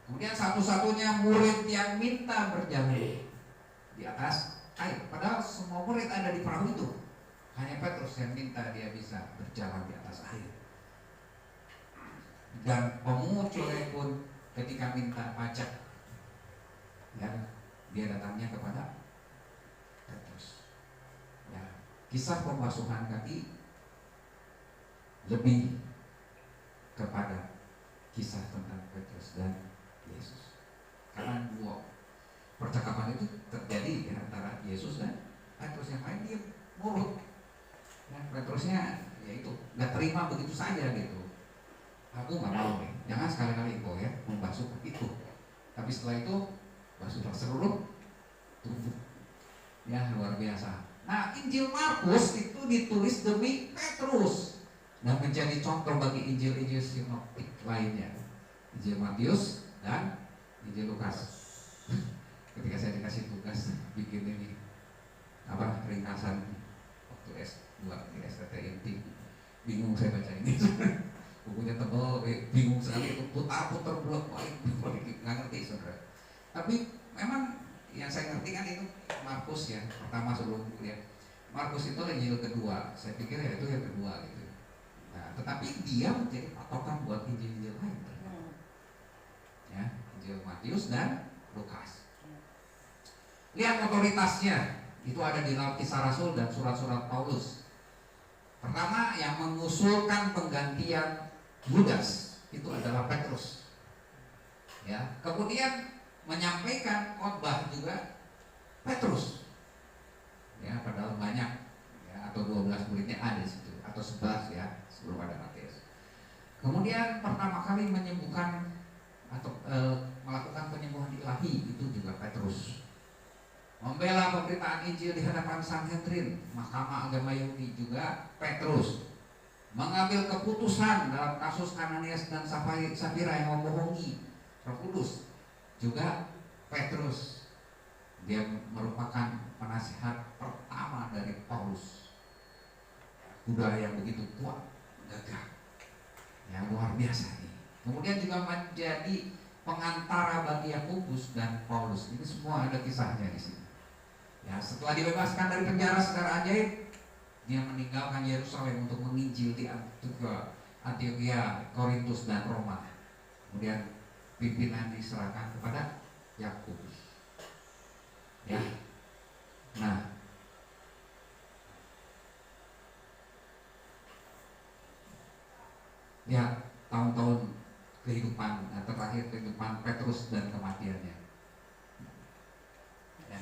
Kemudian satu-satunya murid yang minta berjalan di atas air, padahal semua murid ada di perahu itu. Hanya Petrus yang minta dia bisa berjalan di atas air. Dan pemungut cukai pun ketika minta pajak, ya, dia datangnya kepada Petrus. Ya, kisah pembasuhan kaki lebih kepada kisah tentang Petrus dan Yesus. Karena 2 percakapan itu terjadi di antara Yesus dan Petrus. Yang lain dia nurut. Dan Petrusnya yaitu nggak terima begitu saja gitu. Aku nggak mau nih, jangan sekali-kali kau ya membasuh itu. Tapi setelah itu basuhlah seluruh tubuh. Ya luar biasa. Nah Injil Markus itu ditulis demi Petrus dan menjadi contoh bagi Injil-Injil sinoptik lainnya, Injil Matius dan Injil Lukas. Ketika saya dikasih tugas bikin ini ringkasan waktu S2 di STTMT, bingung saya baca ini. Bukunya tebal, bingung sekali, itu putar-putar bolak-balik, nggak ngerti saudara. Tapi memang yang saya ngerti kan itu Markus ya, pertama sebelum kuliah. Markus itu Injil kedua, saya pikir ya itu yang kedua gitu. Nah, tetapi dia menjadi patokan buat Injil-Injil lain. Ya, Injil Matius dan Lukas. Lihat otoritasnya, itu ada di dalam Kisah Rasul dan surat-surat Paulus. Pertama, yang mengusulkan penggantian Yudas itu adalah Petrus. Ya, kemudian menyampaikan khotbah juga Petrus. Ya, padahal banyak ya, atau 12 muridnya ada di situ atau 11 ya, sebelum ada Matius. Kemudian pertama kali menyembuhkan atau melakukan penyembuhan ilahi itu juga Petrus. Membela pemberitaan Injil di hadapan Sanhedrin, Mahkamah Agama Yahudi juga Petrus. Mengambil keputusan dalam kasus Ananias dan Safira yang membohongi Roh Kudus juga Petrus. Dia merupakan penasihat pertama dari Paulus. Kuda yang begitu kuat, gagah, yang luar biasa ini. Kemudian juga menjadi pengantara bagi Yakobus dan Paulus. Ini semua ada kisahnya di sini. Ya, setelah dibebaskan dari penjara secara ajaib, dia meninggalkan Yerusalem untuk menginjil di Antioquia, Korintus dan Roma. Kemudian pimpinan diserahkan kepada Yakobus. Ya. Nah, ya tahun-tahun kehidupan terakhir kehidupan Petrus dan kematiannya. Ya.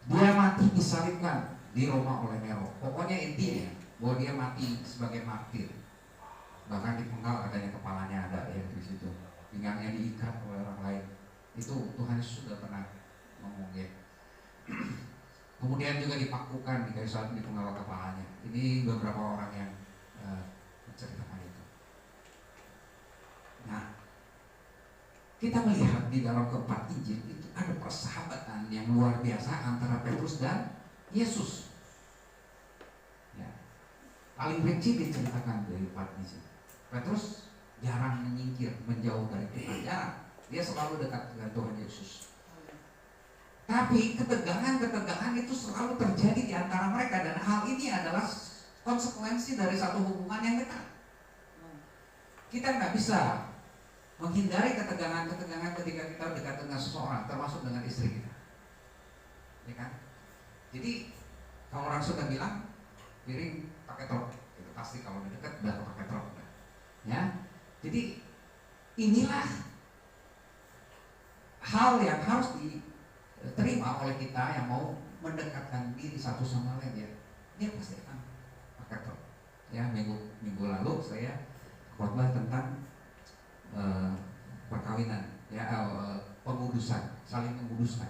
Dia mati disalibkan di Roma oleh Nero. Pokoknya intinya bahwa dia mati sebagai martir. Bahkan dipenggal adanya kepalanya ada ya di situ. Pinggangnya diikat oleh orang lain. Itu Tuhan Yesus sudah pernah ngomong ya. Kemudian juga dipakukan di kayu salib dipenggal kepalanya. Ini beberapa orang yang menceritakan itu. Nah, kita melihat di dalam keempat Injil itu ada persahabatan yang luar biasa antara Petrus dan Yesus. Ya. Paling rinci diceritakan dari empat Injil. Petrus jarang menyingkir, menjauh dari Tuhan, jarang. Dia selalu dekat dengan Tuhan Yesus. Tapi ketegangan itu selalu terjadi di antara mereka, dan hal ini adalah konsekuensi dari satu hubungan yang dekat. Kita nggak bisa menghindari ketegangan ketika kita dekat dengan seseorang, termasuk dengan istri kita, ya kan? Jadi kalau orang sudah bilang piring pakai truk, itu pasti kalau dekat udah pakai truk, ya. Jadi inilah hal yang harus diterima oleh kita yang mau mendekatkan diri satu sama lain ya. Dia pasti akan pakai truk. Ya, minggu lalu saya khotbah tentang perkawinan, ya, pengudusan, saling menguduskan.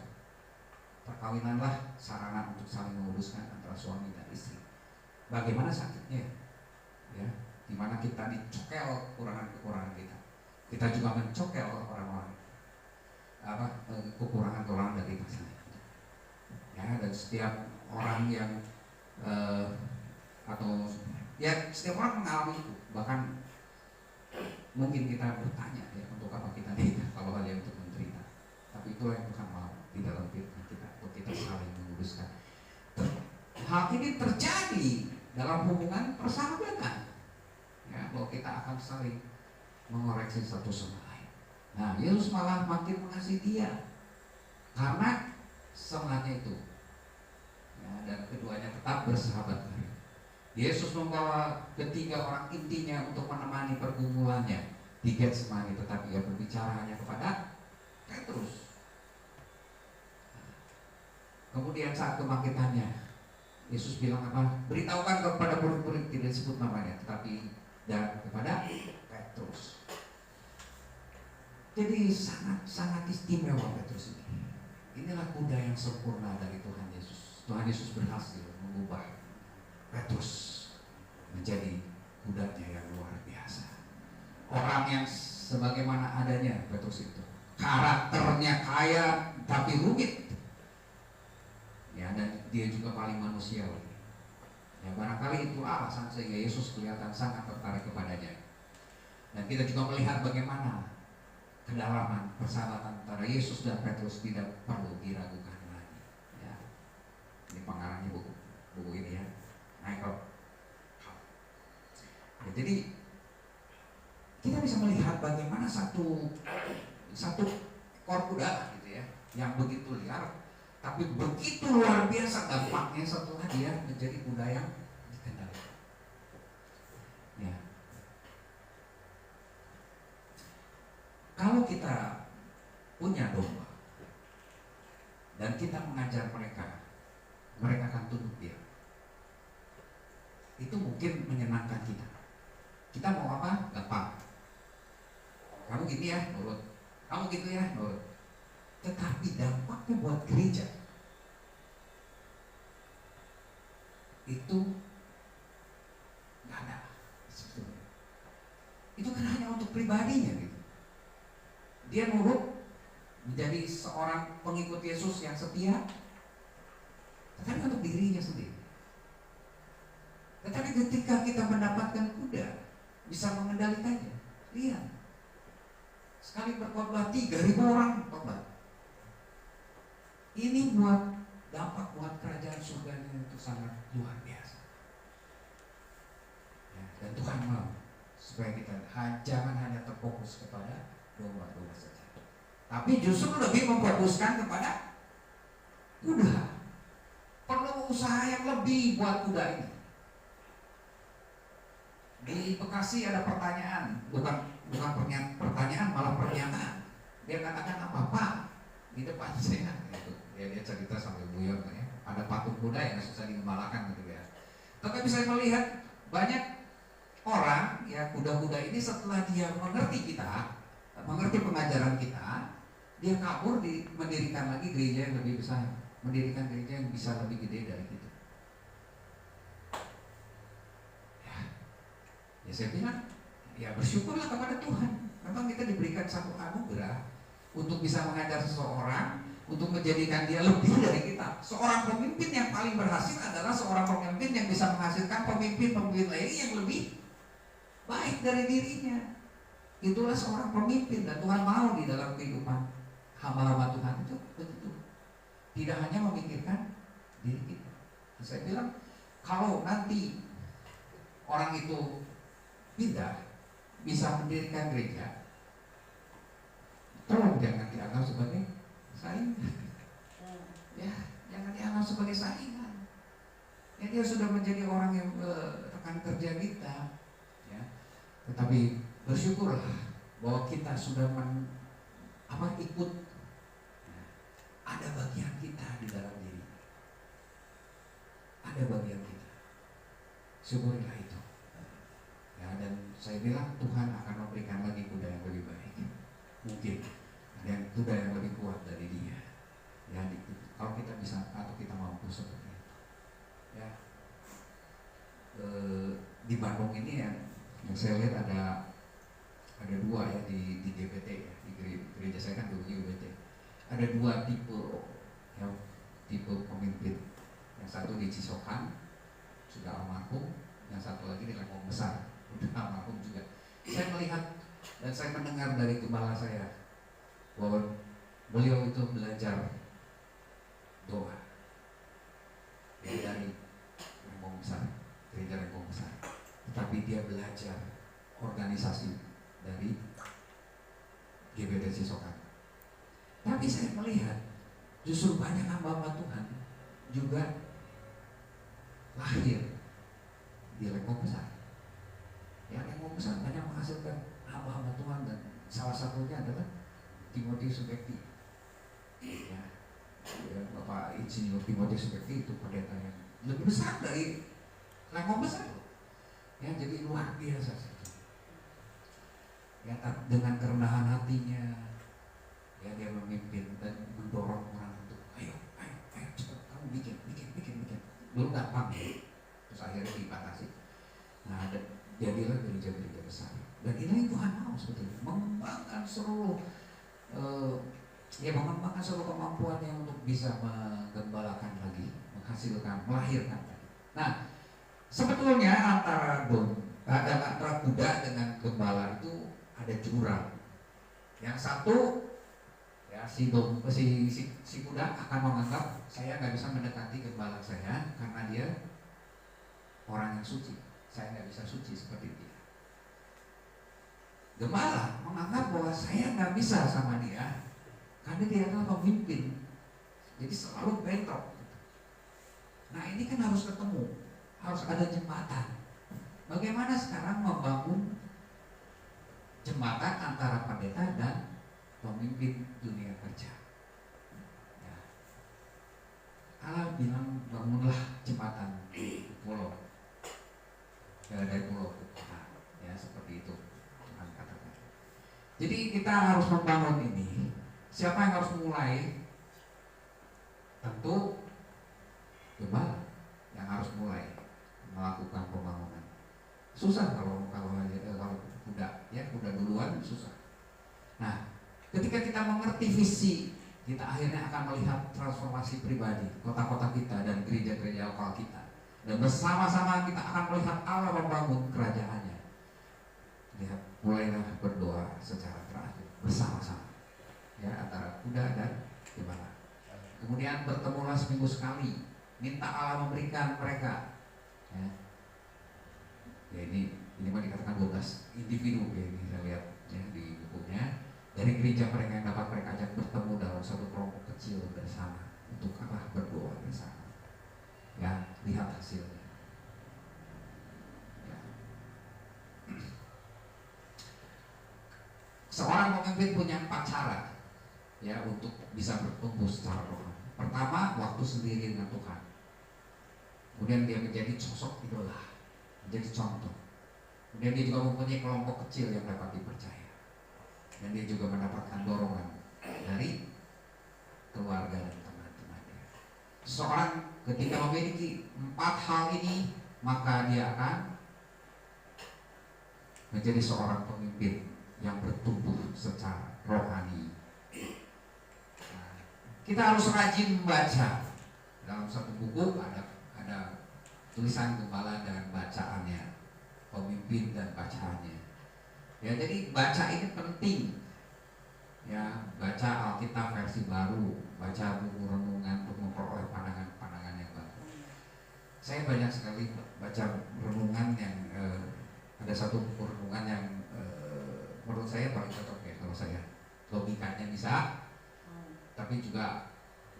Perkawinanlah sarana untuk saling menguduskan antara suami dan istri. Bagaimana sakitnya, ya, dimana kita dicokel kekurangan kita. Kita juga mencokel orang-orang kekurangan dari pasangan kita. Ya, dan setiap orang yang atau ya setiap orang mengalami itu. Bahkan mungkin kita bertanya ya, untuk apa kita nikah kalau hanya untuk menderita. Tapi itulah yang Tuhan mau di dalam firman kita, untuk kita saling menguduskan. Hal ini terjadi dalam hubungan persahabatan. Ya, bahwa kita akan saling mengoreksi satu sama lain. Nah, Yesus malah makin mengasihi dia karena semuanya itu. Ya, dan keduanya tetap bersahabat. Yesus membawa ketiga orang intinya untuk menemani pergumulannya di Getsemani, tetapi ia berbicara hanya kepada Petrus. Kemudian saat kebangkitannya, Yesus bilang apa? Beritahukan kepada murid-murid, tidak disebut namanya, tetapi dan kepada Petrus. Jadi sangat istimewa Petrus ini. Inilah kuda yang sempurna dari Tuhan Yesus. Tuhan Yesus berhasil mengubah Petrus menjadi kudanya yang luar biasa. Orang yang sebagaimana adanya Petrus itu. Karakternya kaya tapi rumit. Ya, dan dia juga paling manusiawi. Ya, barangkali itu alasan sehingga Yesus kelihatan sangat tertarik kepadanya. Dan kita juga melihat bagaimana kedalaman persahabatan antara Yesus dan Petrus tidak perlu diragukan lagi. Ya. Ini pengarangnya buku buku ini ya, Michael. Ya, jadi kita bisa melihat bagaimana satu ekor kuda gitu ya, yang begitu liar, tapi begitu luar biasa dampaknya setelah dia menjadi kuda yang dikendalikan. Ya. Kalau kita punya domba dan kita mengajar mereka akan tunduk dia. Itu mungkin menyenangkan kita. Kita mau apa? Gampang. Kamu gini ya, nurut. Kamu gitu ya, nurut. Tetapi dampaknya buat gereja itu nggak ada sebetulnya. Itu kan hanya untuk pribadinya gitu. Dia nurut menjadi seorang pengikut Yesus yang setia, tetapi untuk dirinya sendiri. Tetapi ketika kita mendapatkan kuda, bisa mengendalikannya. Lihat, sekali berkhotbah 3.000 orang khotbah. Ini buat dampak buat kerajaan surganya itu sangat luar biasa. Ya, dan Tuhan mau supaya kita jangan hanya terfokus kepada domba-domba saja, tapi justru lebih memfokuskan kepada kuda. Perlu usaha yang lebih buat kuda ini. Di Bekasi ada pertanyaan, bukan pertanyaan, malah pernyataan. Dia katakan apa Pak di depan saya itu. Dia cerita sampai buyar ya. Ada patung kuda yang susah digembalakan gitu ya. Tetapi saya melihat banyak orang ya, kuda-kuda ini setelah dia mengerti pengajaran kita, dia kabur mendirikan lagi gereja yang lebih besar, mendirikan gereja yang bisa lebih gede dari kita. Ya saya bilang, ya bersyukurlah kepada Tuhan. Memang kita diberikan satu anugerah untuk bisa mengajar seseorang, untuk menjadikan dia lebih dari kita. Seorang pemimpin yang paling berhasil adalah seorang pemimpin yang bisa menghasilkan pemimpin-pemimpin lain yang lebih baik dari dirinya. Itulah seorang pemimpin, dan Tuhan mau di dalam kehidupan hamba-hamba Tuhan itu begitu. Tidak hanya memikirkan diri kita. Saya bilang, kalau nanti orang itu pindah, bisa mendirikan gereja, tolong jangan dianggap sebagai saingan. Ya, jangan dianggap sebagai saingan. Ya, dia sudah menjadi orang yang rekan kerja kita. Ya, tetapi bersyukurlah bahwa kita sudah ikut. Ya, ada bagian kita di dalam diri. Ada bagian kita. Syukurilah itu. Ya, dan saya bilang Tuhan akan memberikan lagi kuda yang lebih baik. Mungkin ada kuda yang lebih kuat dari dia. Ya, kalau kita bisa atau kita mampu seperti itu. Ya, di Bandung ini yang saya lihat ada dua ya di GPT ya, di gereja saya kan dulu UBT. Ada dua tipe ya, tipe pemimpin. Yang satu di Cisokan sudah almarhum, yang satu lagi di Lengkong Besar udah almarhum juga. Saya melihat dan saya mendengar dari gembala saya bahwa beliau itu belajar doa ya, dari Lengkong Besar, gereja Lengkong Besar. Tetapi dia belajar organisasi dari GBT Cisokan. Tapi saya melihat justru banyak hamba-hamba Tuhan juga lahir di Lengkong Besar. Yang Lengkong Besar banyak menghasilkan hamba-hamba Tuhan, dan salah satunya adalah Timotius Subekti. Ya, Bapak Insinyur Timotius Subekti itu pendeta yang lebih besar dari Lengkong Besar. Ya, jadi luar biasa sih. Ya, dengan kerendahan hatinya, ya dia memimpin dan mendorong orang untuk ayo cepat kamu bikin. Belum gampang ya. Terus akhirnya dibatasi. Nah, jadilah gereja-gereja besar. Dan ini Tuhan mau sebetulnya mengembangkan seluruh kemampuannya untuk bisa menggembalakan lagi, menghasilkan, melahirkan lagi. Nah, sebetulnya antara kuda dengan gembala itu ada jurang. Yang satu Ya, si kuda akan menganggap saya nggak bisa mendekati gembala saya karena dia orang yang suci. Saya nggak bisa suci seperti dia. Gembala menganggap bahwa saya nggak bisa sama dia karena dia adalah pemimpin. Jadi selalu bentrok. Nah ini kan harus ketemu, harus ada jembatan. Bagaimana sekarang membangun jembatan antara pendeta dan pemimpin dunia kerja? Ya. Allah bilang bangunlah jembatan di pulau, ya, dari pulau ke kota, ya seperti itu Tuhan katakan. Jadi kita harus membangun ini. Siapa yang harus mulai? Tentu gembala yang harus mulai melakukan pembangunan. Susah kalau kuda duluan susah. Nah, ketika kita mengerti visi, kita akhirnya akan melihat transformasi pribadi kota-kota kita dan gereja-gereja lokal kita. Dan bersama-sama kita akan melihat Allah membangun kerajaannya. Lihat, mulailah berdoa secara terakhir bersama-sama, ya, antara kuda dan gembala. Kemudian bertemulah seminggu sekali, minta Allah memberikan mereka, ya, ya ini mah dikatakan 12 individu, ya, ini saya lihat ya di bukunya, dari gereja mereka yang dapat mereka ajak bertemu dalam satu kelompok kecil bersama untuk Allah berdoa bersama. Ya, lihat hasilnya. Ya. Seorang pemimpin punya 4 cara, ya, untuk bisa bertumbuh secara rohani. Pertama, waktu sendiri dengan Tuhan. Kemudian dia menjadi sosok idola, menjadi contoh. Kemudian dia juga mempunyai kelompok kecil yang dapat dipercaya. Dan dia juga mendapatkan dorongan dari keluarga dan teman-temannya. Seseorang ketika memiliki 4 hal ini, maka dia akan menjadi seorang pemimpin yang bertumbuh secara rohani. Nah, kita harus rajin membaca. Dalam satu buku ada tulisan gembala dan bacaannya, pemimpin dan bacaannya. Ya, jadi baca ini penting. Ya, baca Alkitab versi baru, baca buku renungan untuk memperoleh pandangan-pandangan yang baru. Saya banyak sekali baca renungan yang ada satu buku renungan yang menurut saya paling cocok, ya, kalau saya logikanya bisa, tapi juga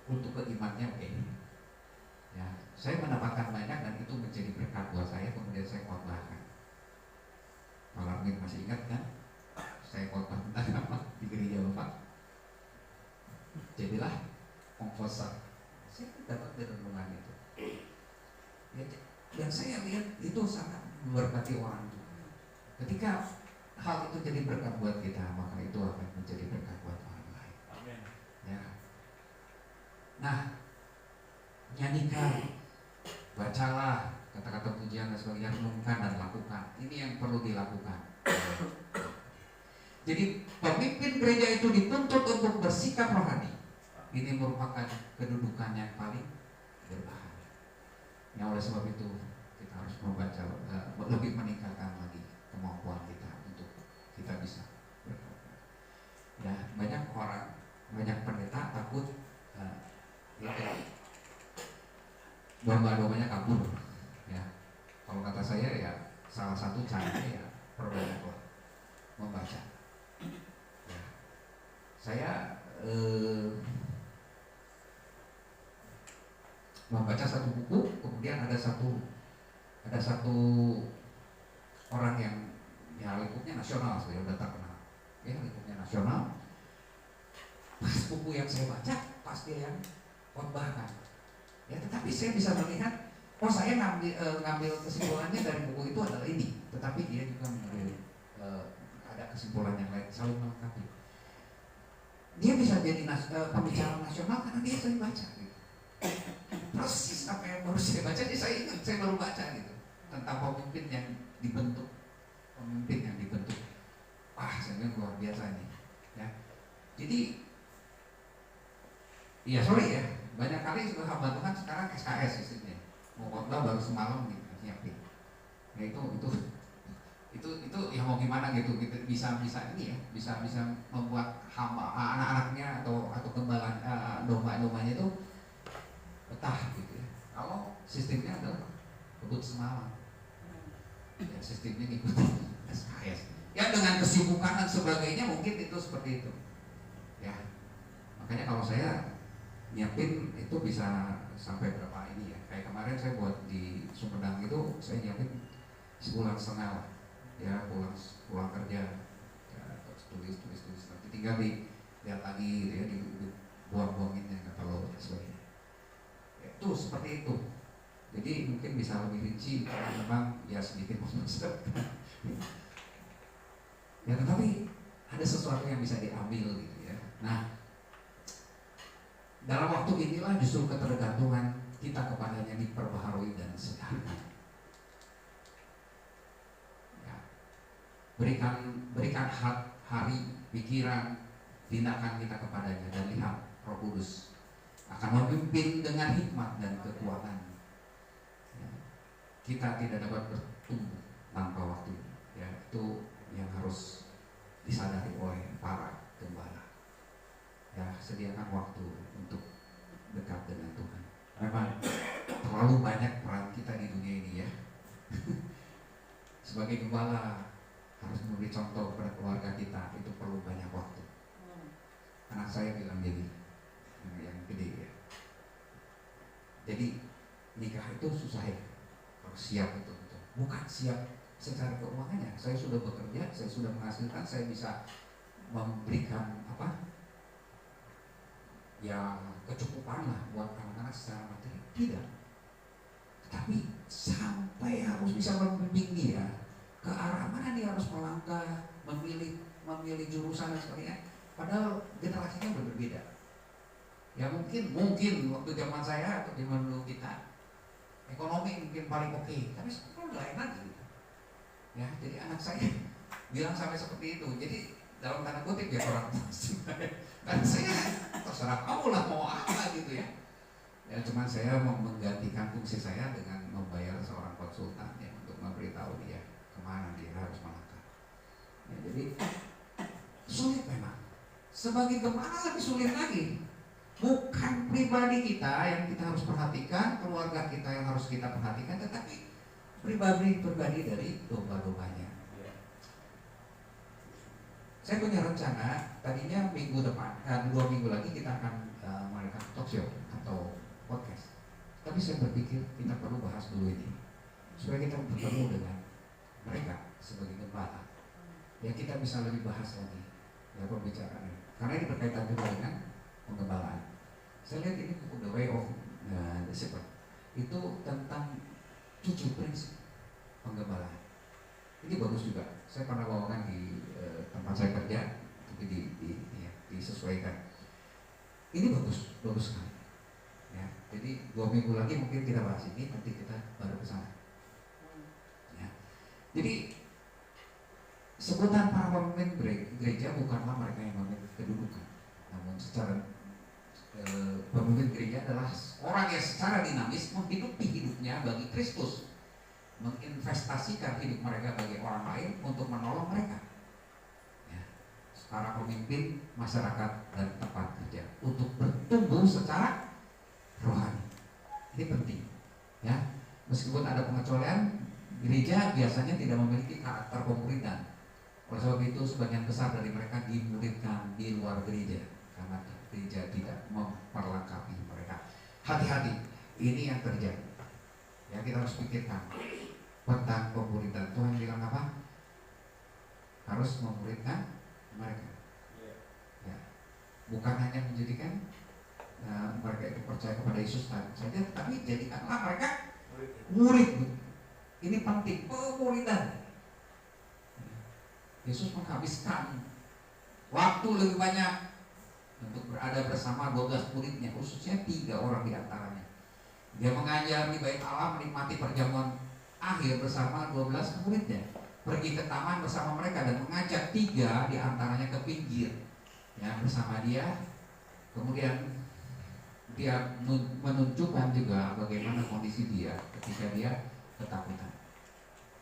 untuk keimannya oke. Ya, saya mendapatkan banyak dan itu menjadi berkat buat saya. Kemudian saya khotbahkan. Pak Armin masih ingat kan? Saya khotbah tentang apa di gereja Bapak? Jadilah pengkosa. Saya dapat dari renungan itu. Ya, yang saya lihat itu sangat memberkati orang juga. Ketika hal itu jadi berkat buat kita, maka itu akan menjadi berkat buat orang lain. Amin. Ya. Nah, nyanyikan, bacalah kata-kata pujian dan sebagainya, renungkan dan lakukan. Ini yang perlu dilakukan. Jadi pemimpin gereja itu dituntut untuk bersikap rohani. Ini merupakan kedudukan yang paling berbahaya. Ya, oleh sebab itu kita harus membaca, lebih meningkatkan lagi kemampuan kita untuk kita bisa berdoa. Ya, banyak orang, banyak pendeta takut domba-dombanya kabur. Ya, kalau kata saya ya salah satu caranya ya perbanyaklah membaca. Ya, saya membaca satu buku, kemudian ada satu orang yang ya lingkupnya nasional, saya udah terkenal, ya lingkupnya nasional. Pas buku yang saya baca, pas dia yang khotbahkan. Ya, tetapi saya bisa melihat, oh saya ngambil kesimpulannya dari buku itu adalah ini, tetapi dia juga mengambil ada kesimpulan yang lain, saling melengkapi. Dia bisa jadi pembicara nasional karena dia sering baca. Gitu. Persis apa yang baru saya baca, saya ingat, saya baru baca gitu tentang pemimpin yang dibentuk, Wah, saya bilang luar biasa ini. Ya, jadi, iya sorry ya. Banyak kali hamba Tuhan sekarang SKS sistemnya, mau khotbah baru semalam nih nyiapin. Nah itu ya mau gimana gitu, kita bisa ini ya, bisa membuat hamba anak-anaknya atau gembala domba-dombanya itu betah gitu ya. Kalau sistemnya adalah kebut semalam, ya, sistemnya ngikutin SKS. Ya dengan kesibukan dan sebagainya mungkin itu seperti itu. Ya, makanya kalau saya nyiapin itu bisa sampai berapa ini ya. Kayak kemarin saya buat di Sumedang itu saya nyiapin sebulan setengah lah. Ya pulang kerja, ya, tulis nanti tinggal lihat lagi gitu ya, buang-buanginnya kalau sesuai. Ya, itu seperti itu. Jadi mungkin bisa lebih rinci karena memang ya sedikit maksud. Ya tetapi ada sesuatu yang bisa diambil gitu ya. Nah, dalam waktu inilah justru ketergantungan kita kepadanya diperbaharui dan segarkan. Ya. Berikan hari, pikiran, tindakan kita kepadanya dan lihat Roh Kudus akan memimpin dengan hikmat dan kekuatan. Ya. Kita tidak dapat bertumbuh tanpa waktu. Ya, itu yang harus disadari oleh para gembala. Ya, sediakan waktu untuk dekat dengan Tuhan. Memang terlalu banyak peran kita di dunia ini ya. Sebagai gembala harus memberi contoh kepada keluarga kita, itu perlu banyak waktu. Anak saya bilang jadi yang gede ya. Jadi nikah itu susah ya. Harus siap itu. Bukan siap secara keuangannya. Saya sudah bekerja, saya sudah menghasilkan, saya bisa memberikan ya kecukupan lah buat anak-anak secara materi. Tidak. Tetapi sampai harus bisa membimbing dia ke arah mana dia harus melangkah, memilih jurusan dan sebagainya. Padahal generasinya berbeda. Ya mungkin waktu zaman saya atau zaman dulu kita ekonomi mungkin paling oke, tapi sekarang udah lain lagi. Ya, jadi anak saya bilang sampai seperti itu. Jadi dalam tanda kutip ya orang dan saya terserah kamu lah mau apa gitu ya. Ya cuman saya mau menggantikan fungsi saya dengan membayar seorang konsultan ya untuk memberitahu dia kemana dia harus melangkah. Ya, jadi sulit memang. Sebagai gembala lebih sulit lagi. Bukan pribadi kita yang kita harus perhatikan, keluarga kita yang harus kita perhatikan, tetapi pribadi dari domba-dombanya. Saya punya rencana, tadinya minggu depan, 2 minggu lagi kita akan mengadakan talk show atau podcast. Tapi saya berpikir kita perlu bahas dulu ini, supaya kita bertemu dengan mereka sebagai gembala. Ya kita bisa lebih bahas lagi ya pembicaraannya. Karena ini berkaitan juga dengan penggembalaan. Saya lihat ini buku The Way of the Shepherd itu tentang 7 prinsip penggembalaan. Ini bagus juga. Saya pernah bawakan di tempat saya kerja, tapi disesuaikan. Ini bagus sekali. Ya, jadi 2 minggu lagi mungkin kita bahas ini, nanti kita baru ke sana. Ya. Jadi sebutan para pemimpin gereja bukanlah mereka yang memimpin kedudukan, namun secara pemimpin gereja adalah orang yang secara dinamis menghidupi hidupnya bagi Kristus, menginvestasikan hidup mereka bagi orang lain untuk menolong mereka. Ya, para pemimpin masyarakat dan tempat kerja untuk bertumbuh secara rohani. Ini penting. Ya, meskipun ada pengecualian, gereja biasanya tidak memiliki karakter pemuridan. Oleh sebab itu sebagian besar dari mereka dimuridkan di luar gereja karena gereja tidak memperlengkapi mereka. Hati-hati, ini yang terjadi. Ya kita harus pikirkan tentang pemuridan. Tuhan bilang apa? Harus memuridkan mereka. Ya. Bukan hanya menjadikan mereka itu percaya kepada Yesus saja, tapi jadikanlah mereka murid. Ini penting, pemuridan. Yesus menghabiskan waktu lebih banyak untuk berada bersama 12 muridnya, khususnya 3 orang di antaranya. Dia mengajar di Bait Allah, menikmati perjamuan akhir bersama 12 muridnya, pergi ke taman bersama mereka dan mengajak 3 di antaranya ke pinggir ya bersama dia. Kemudian dia menunjukkan juga bagaimana kondisi dia ketika dia ketakutan,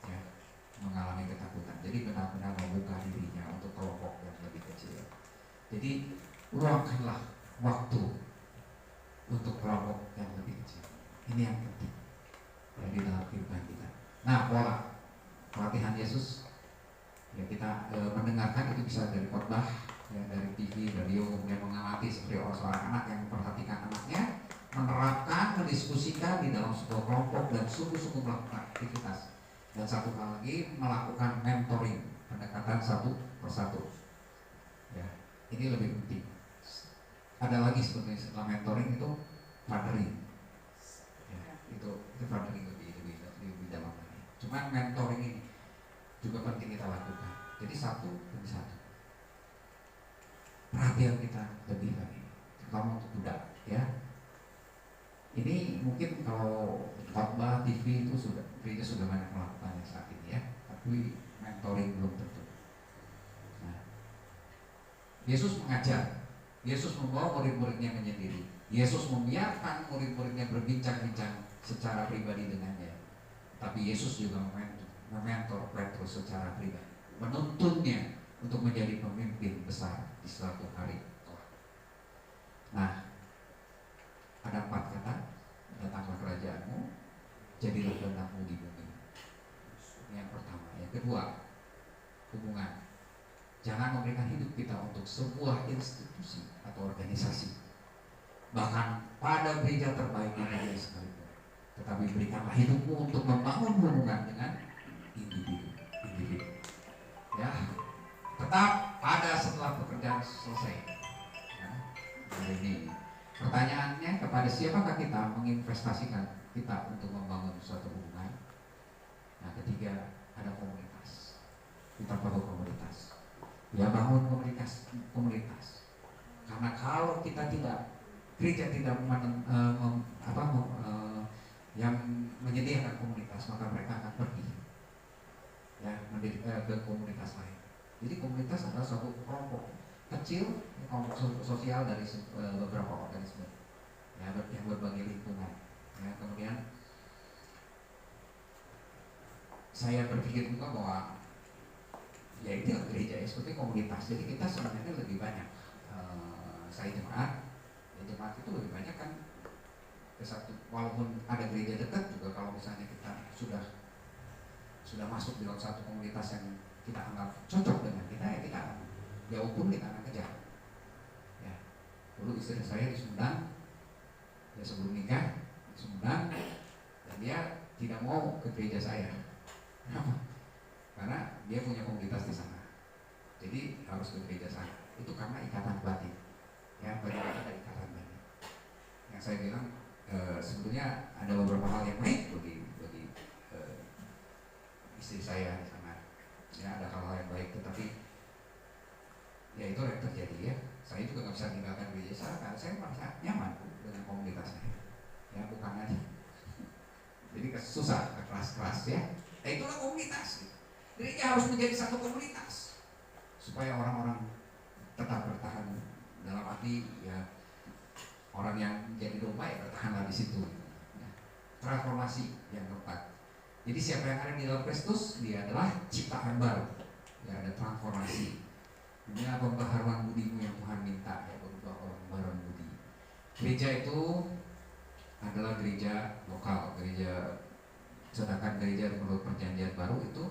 ya, mengalami ketakutan. Jadi betapa benar-benar membuka dirinya untuk kelompok yang lebih kecil. Jadi luangkanlah waktu untuk kelompok yang lebih kecil. Ini yang penting ya, di dalam kehidupan kita. Nah, pola pelatihan Yesus ya kita mendengarkan itu bisa dari khotbah, ya, dari TV, radio, kemudian mengamati seperti seorang anak yang memperhatikan anaknya, menerapkan, mendiskusikan di dalam sebuah kelompok dan sungguh-sungguh melakukan aktivitas. Dan satu hal lagi, melakukan mentoring, pendekatan satu persatu. Ya, ini lebih penting. Ada lagi sebenarnya setelah mentoring itu fathering. Ya, itu fathering lebih dalam lagi. Cuman mentoring ini juga penting kita lakukan. Jadi satu demi satu. Perhatian kita lebih lagi, terutama untuk budak, ya. Ini mungkin kalau khotbah TV itu gereja sudah banyak melakukannya saat ini, ya. Tapi mentoring belum tentu. Nah, Yesus mengajar, Yesus membawa murid-muridnya menyendiri, Yesus membiarkan murid-muridnya berbincang-bincang secara pribadi dengannya. Tapi Yesus juga mementor Petrus secara pribadi, menuntunnya untuk menjadi pemimpin besar di suatu hari kelak. Nah, ada 4 kata: datanglah kerajaanmu, jadilah kehendakmu di bumi. Ini yang pertama. Yang kedua, hubungan. Jangan memberikan hidup kita untuk sebuah institusi atau organisasi, bahkan pada gereja terbaik di dunia sekalipun. Tetapi berikanlah hidupmu untuk membangun hubungan dengan individu. Ya, tetap ada setelah pekerjaan selesai. Ya, hari ini pertanyaannya, kepada siapakah kita menginvestasikan kita untuk membangun suatu hubungan? Nah, ketiga, ada komunitas. Kita perlu komunitas. Ya, bangun komunitas. Karena kalau kita gereja tidak yang menyediakan komunitas, maka mereka akan pergi ya ke komunitas lain. Jadi komunitas adalah suatu kelompok kecil, kelompok sosial dari beberapa organisme ya, yang berbagai lingkungan. Ya, kemudian saya berpikir juga bahwa ya itu gereja ya, seperti komunitas. Jadi kita sebenarnya lebih banyak. Saya jemaat itu lebih banyak kan ke satu, walaupun ada gereja dekat juga, kalau misalnya kita sudah masuk dalam satu komunitas yang kita anggap cocok dengan kita, ya kita jauh pun kita akan kejar. Ya, dulu istri saya di Sumedang, ya sebelum nikah di Sumedang, dan dia tidak mau ke gereja saya. Kenapa? Karena dia punya komunitas di sana, jadi harus ke gereja saya. Itu karena ikatan batin. Ya, bagi kita ada ikatan batin. Yang saya bilang sebetulnya ada beberapa hal yang baik bagi istri saya di sana. Ya, ada hal-hal yang baik, tetapi ya itu yang terjadi ya. Saya juga nggak bisa tinggalkan gereja saya karena saya merasa nyaman dengan komunitas saya. Ya, bukan aja. Jadi susah, keras-keras ya. Nah, itulah komunitas. Gereja harus menjadi satu komunitas supaya orang-orang tetap bertahan, dalam arti ya orang yang jadi domba ya bertahanlah di situ. Ya. Transformasi yang tepat. Jadi siapa yang ada di dalam Kristus, dia adalah ciptaan baru. Ya, ada transformasi. Ini pembaharuan budimu yang Tuhan minta, ya, pembaharuan budi. Gereja itu adalah gereja lokal, gereja, sedangkan gereja menurut perjanjian baru itu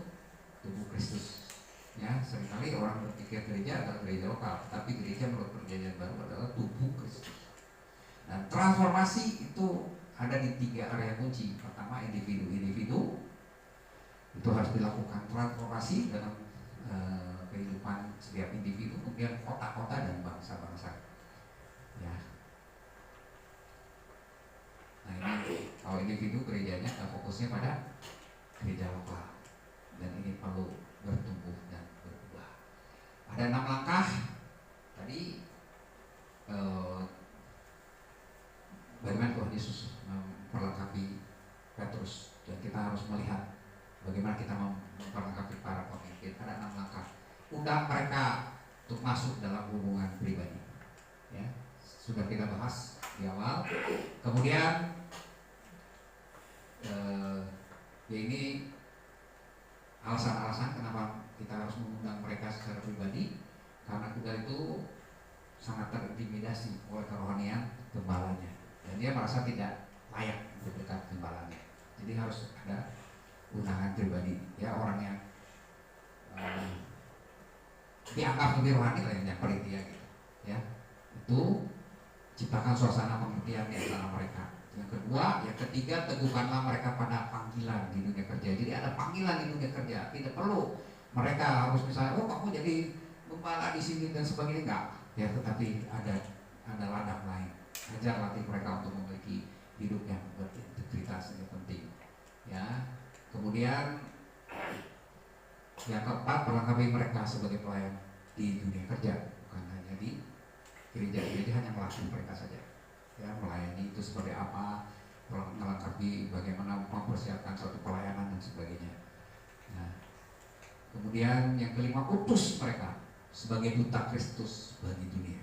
tubuh Kristus. Ya, seringkali orang berpikir gereja adalah gereja lokal, tapi gereja menurut perjanjian baru adalah tubuh Kristus. Dan transformasi itu ada di 3 area kunci. Pertama, individu itu harus dilakukan transformasi dalam kehidupan setiap individu, kemudian kota-kota dan bangsa-bangsa. Ya. Nah, ini kalau individu, gerejanya fokusnya pada gereja lokal, dan ini perlu bertumbuh dan berubah. Ada 6 langkah tadi. Bagaimana Tuhan Yesus memperlengkapi Petrus, dan kita harus melihat bagaimana kita memperlengkapi para pemimpin. Ada 6 langkah. Undang mereka untuk masuk dalam hubungan pribadi. Ya, sudah kita bahas di awal. Kemudian ya ini alasan-alasan kenapa kita kita harus mengundang mereka secara pribadi, karena kuda itu sangat terintimidasi oleh kerohanian gembalanya, dan dia merasa tidak layak untuk dekat gembalanya. Jadi harus ada undangan pribadi, ya, orang yang dianggap lebih rohani lah, yang panitia gitu, ya. Itu ciptakan suasana pengertian di antara mereka. Yang kedua, yang ketiga, teguhkanlah mereka pada panggilan di dunia kerja. Jadi ada panggilan di dunia kerja, tidak perlu mereka harus misalnya, oh kamu jadi gembala di sini dan sebagainya, enggak, ya, tetapi ada ladang lain. Ajar latih mereka untuk memiliki hidup yang berintegritas, ini penting, ya. Kemudian yang keempat, perlengkapi mereka sebagai pelayan di dunia kerja, bukan hanya di gereja-gereja, hanya melatih mereka saja, ya, melayani itu seperti apa, melengkapi bagaimana mempersiapkan suatu pelayanan dan sebagainya. Nah, kemudian yang kelima, utus mereka sebagai duta Kristus bagi dunia.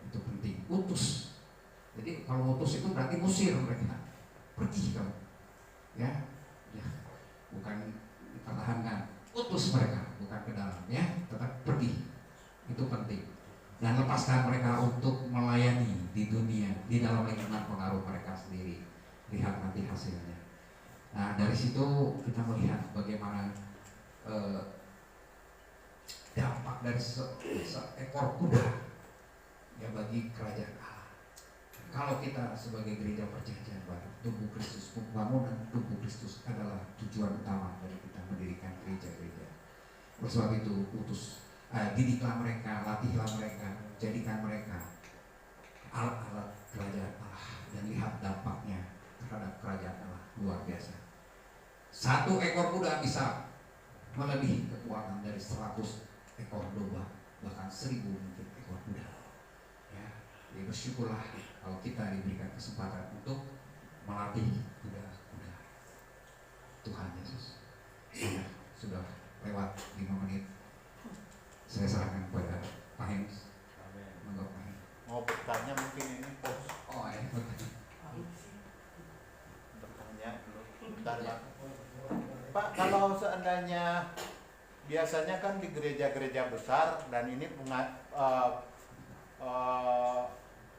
Itu penting, utus. Jadi kalau utus itu berarti musir mereka, pergi kamu, ya, bukan dipertahankan. Utus mereka, bukan ke dalam, ya, tetap pergi. Itu penting. Dan lepaskan mereka untuk melayani di dunia, di dalam lingkungan pengaruh mereka sendiri. Lihat nanti hasilnya. Nah, dari situ kita melihat bagaimana dampak dari seekor kuda, ya, bagi kerajaan Allah. Kalau kita sebagai gereja perjanjian baru, tubuh Kristus, pembangunan tubuh Kristus adalah tujuan utama dari kita mendirikan gereja-gereja. Oleh sebab itu, didiklah mereka, latihlah mereka, jadikan mereka alat-alat kerajaan Allah, dan lihat dampaknya terhadap kerajaan Allah luar biasa. Satu ekor kuda bisa melebihi kekuatan dari 100 ekor domba, bahkan 1000 mungkin ekor kuda. Ya, jadi bersyukurlah kalau kita diberikan kesempatan untuk melatih kuda-kuda Tuhan Yesus. Sudah lewat 5 menit. Saya serahkan kepada Pak Hems. Monggo Pak Hems. Mau bertanya mungkin ini pos. Oh ya, Bertanya dulu. Bentar Pak, kalau seandainya biasanya kan di gereja-gereja besar, dan ini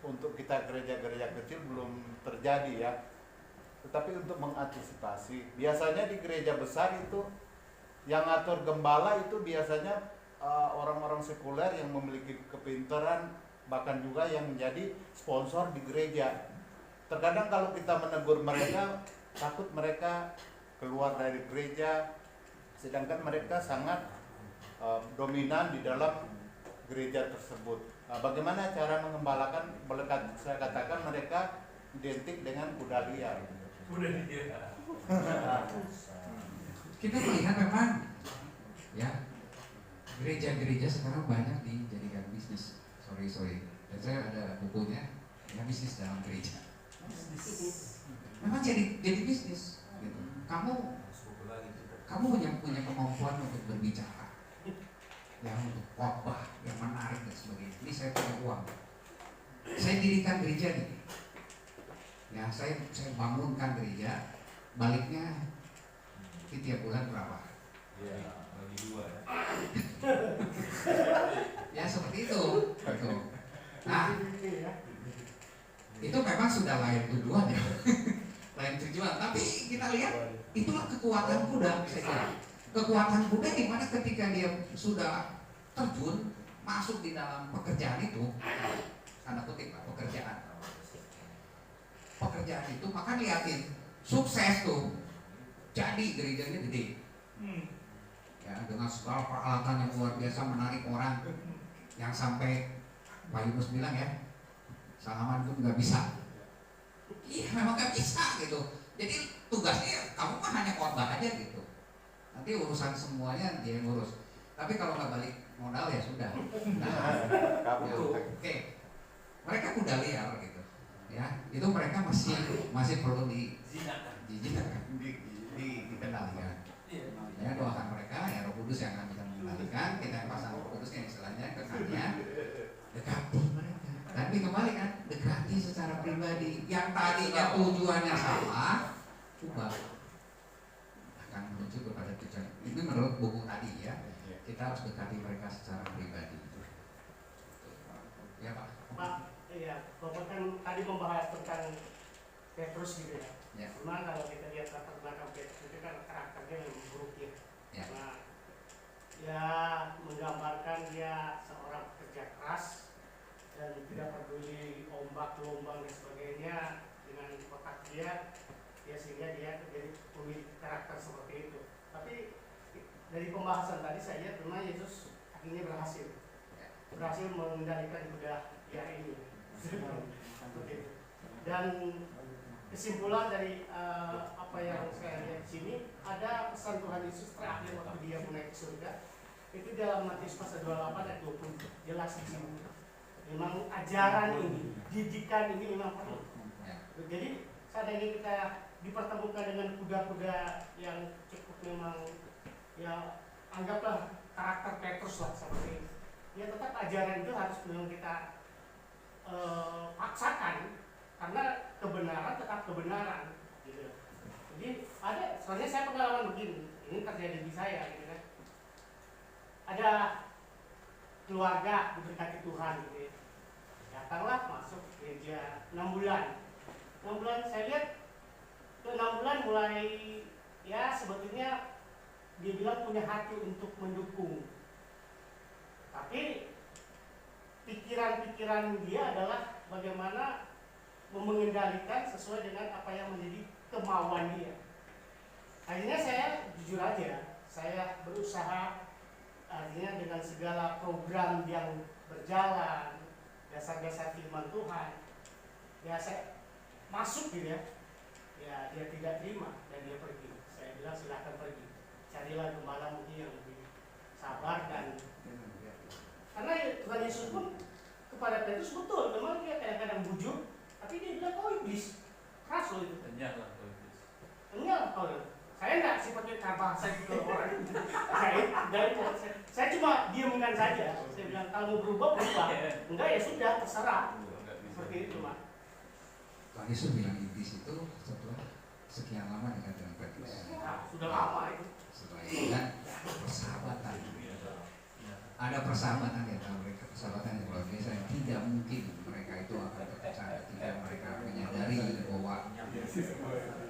untuk kita gereja-gereja kecil belum terjadi, ya. Tetapi untuk mengantisipasi, biasanya di gereja besar itu yang ngatur gembala itu biasanya orang-orang sekuler yang memiliki kepintaran, bahkan juga yang menjadi sponsor di gereja. Terkadang kalau kita menegur mereka, takut mereka keluar dari gereja, sedangkan mereka sangat dominan di dalam gereja tersebut. Bagaimana cara mengembalakan? Saya katakan mereka identik dengan kuda liar. kita melihat memang, ya, gereja-gereja sekarang banyak dijadikan bisnis. Sorry. Dan saya ada bukunya, ya, bisnis dalam gereja. Memang jadi bisnis. Gitu. Kamu punya kemampuan untuk berbicara, ya, untuk khotbah yang menarik dan sebagainya. Ini saya punya uang. Saya dirikan gereja nih. Ya, saya bangunkan gereja. Baliknya di tiap bulan berapa? Ya, bagi 2 ya. Ya seperti itu. Gitu. Nah, itu memang sudah lain tujuan, ya. Lain tujuan. Tapi kita lihat itulah kekuatan kuda, saya kira. Kekuatan kuda di mana ketika dia sudah terjun masuk di dalam pekerjaan itu, tanda kutip lah, pekerjaan itu, maka lihatin sukses tuh, jadi gerejanya gede, ya, dengan segala peralatan yang luar biasa menarik orang, yang sampai Pak Yunus bilang, ya, salaman pun nggak bisa. Iya, memang nggak bisa gitu. Jadi tugasnya kamu kan hanya khotbah aja gitu. Nanti urusan semuanya dia ngurus. Tapi kalau nggak balik modal ya sudah. Nah, ya, oke. Mereka kuda liar gitu. Ya, itu mereka masih perlu dikendalikan. Ya, doakan mereka, ya, Roh Kudus yang akan bisa mengendalikan. Kita yang pasang Roh Kudus yang istilahnya kesannya dekati mereka. Tapi kembali kan, dekati secara pribadi. Yang tadinya tujuannya sama, ubah akan menuju kepada tujuan. Ini menurut buku tadi, ya. kita harus dekati mereka secara pribadi. Ya Pak. Pak, iya, Bapak kan tadi membahas tentang Petrus gitu ya. Ya. Cuma kalau kita lihat latar belakang Petrus itu kan karakternya yang buruk ya. Ya. Nah, ya menggambarkan dia seorang pekerja keras dan tidak peduli ombak, gelombang dan sebagainya dengan otak dia, ya sehingga dia jadi pemilik karakter seperti itu. Tapi dari pembahasan tadi saya lihat memang Yesus akhirnya berhasil mengendalikan kuda ya ini. Seperti itu. Dan kesimpulan dari apa yang saya lihat di sini, ada pesan Tuhan Yesus terakhir waktu dia naik ke surga. Itu dalam Matius pasal 28 ayat 20, jelas di sini. Memang ajaran ini, didikan ini memang perlu. Jadi seandainya kita dipertemukan dengan kuda-kuda yang cukup memang ya anggaplah karakter Petrus lah seperti ini. Ya tetap ajaran itu harus memang kita paksakan, karena kebenaran tetap kebenaran gitu. Jadi ada, soalnya saya pengalaman begini, ini terjadi di saya gitu kan. Ada keluarga diberkati Tuhan gitu ya. Datanglah masuk gereja 6 bulan. 6 bulan saya lihat ke 6 bulan mulai ya sebetulnya dia bilang punya hati untuk mendukung. Tapi pikiran-pikiran dia adalah bagaimana mengendalikan sesuai dengan apa yang menjadi kemauan dia. Akhirnya saya jujur aja, saya berusaha artinya dengan segala program yang berjalan, dasar-dasar firman Tuhan, ya saya masuk gitu ya. Ya dia tidak terima dan dia pergi. Saya bilang silahkan pergi. Carilah gembala mungkin yang lebih sabar dan karena Tuhan Yesus pun kepada Petrus betul, memang dia kadang-kadang bujuk, tapi dia bilang kau iblis, keras loh itu. Kenyang lah kalau itu. Enggak, saya enggak seperti kata saya ke orang. Saya cuma diamkan saja. Saya bilang kalau mau berubah, enggak ya sudah terserah. Seperti itu Mak. Tuhan Yesus bilang iblis itu setelah sekian lama dengan Petrus. Nah, sudah lama itu. Sebaiknya persahabatan. Ada persahabatan di antara mereka, persahabatan yang luar biasa yang tidak mungkin mereka itu akan terpecah ketika mereka menyadari bahwa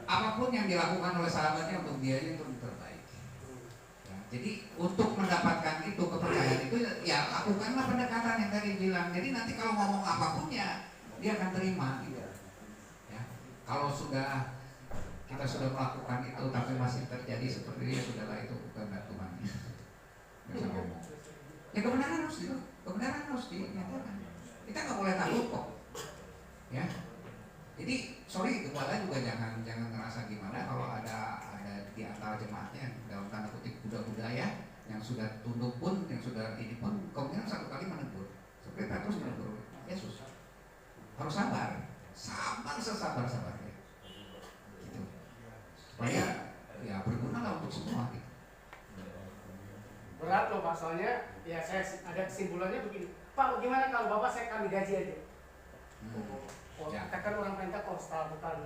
apapun yang dilakukan oleh sahabatnya untuk dia itu yang terbaik. Ya, jadi untuk mendapatkan itu kepercayaan itu ya lakukanlah pendekatan yang tadi bilang. Jadi nanti kalau ngomong apapun ya dia akan terima. Ya, kalau kita sudah melakukan itu tapi masih terjadi seperti itu, sudahlah itu bukan Tuhan. Nggak usah ngomong. Ya kebenaran harus dinyatakan. Kita nggak boleh takut kok. Ya. Jadi sorry gembala juga jangan ngerasa gimana kalau ada di antara jemaatnya dalam tanda kutip kuda-kuda ya yang sudah tunduk pun, yang sudah ini pun kemungkinan satu kali menegur. Seperti Petrus menegur Yesus. Harus sabar sesabar-sabarnya. Gitu. Supaya ya berguna lah untuk semua. Gitu. Berat loh Pak, soalnya ya saya ada kesimpulannya begini. Pak, bagaimana kalau Bapak saya kami gaji aja? Oh, Ya. kita kan orang Pentakosta bukan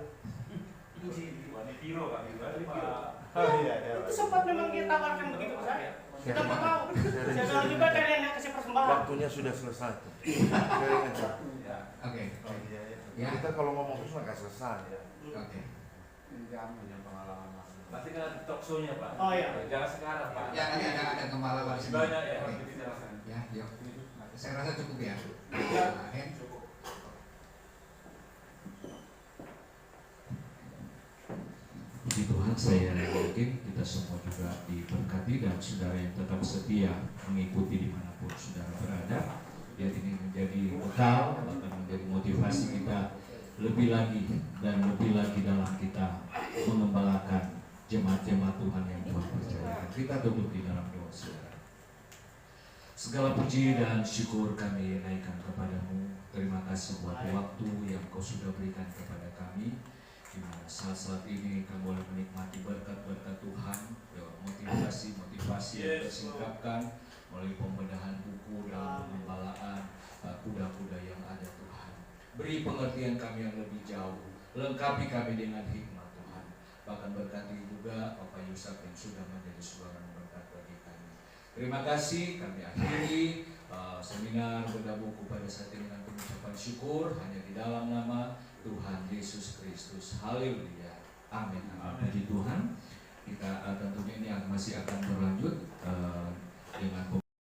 Injil. Wanitiro kan gitu kan Pak. Oh iya, iya. Itu sempat memang dia tawarkan begitu ke saya. Kita nggak mau. Saya bilang juga kalian yang kasih persembahan. Waktunya sudah selesai. Sharing aja. Ya. Oke. Oh iya, iya. Ya. Kita kalau ngomong terus nggak selesai. Oke. Punya pengalaman langsung. Nanti kan talk show-nya Pak. Oh, iya. Jangan sekarang Pak. Ya nanti ada gembala di Masih sini. banyak ya Oke. harus dijelaskan. Ya, yuk. Saya rasa cukup ya. Hen. Puji Tuhan, saya yakin kita semua juga diberkati dan saudara yang tetap setia mengikuti dimanapun saudara berada. Ya, ini menjadi bekal, bahkan menjadi motivasi kita lebih lagi dan lebih lagi dalam kita mengembalakan jemaat-jemaat Tuhan yang Tuhan percayakan. Kita duduk di dalam doa saudara. Segala puji dan syukur kami naikkan kepadamu. Terima kasih buat waktu yang kau sudah berikan kepada kami, di mana saat-saat ini kami boleh menikmati berkat-berkat Tuhan, motivasi yang tersingkapkan melalui pembedahan buku dalam pengembalaan kuda-kuda yang ada Tuhan. Beri pengertian kami yang lebih jauh, lengkapi kami dengan hikmat Tuhan. Bahkan berkati juga Bapak Yusuf yang sudah menjadi seorang berkat bagi kami. Terima kasih, kami akhiri seminar Benda Buku pada saat ini dengan pengucapan syukur hanya di dalam nama Tuhan Yesus Kristus. Haleluya. Amin. Puji Tuhan. Kita tentunya ini masih akan berlanjut dengan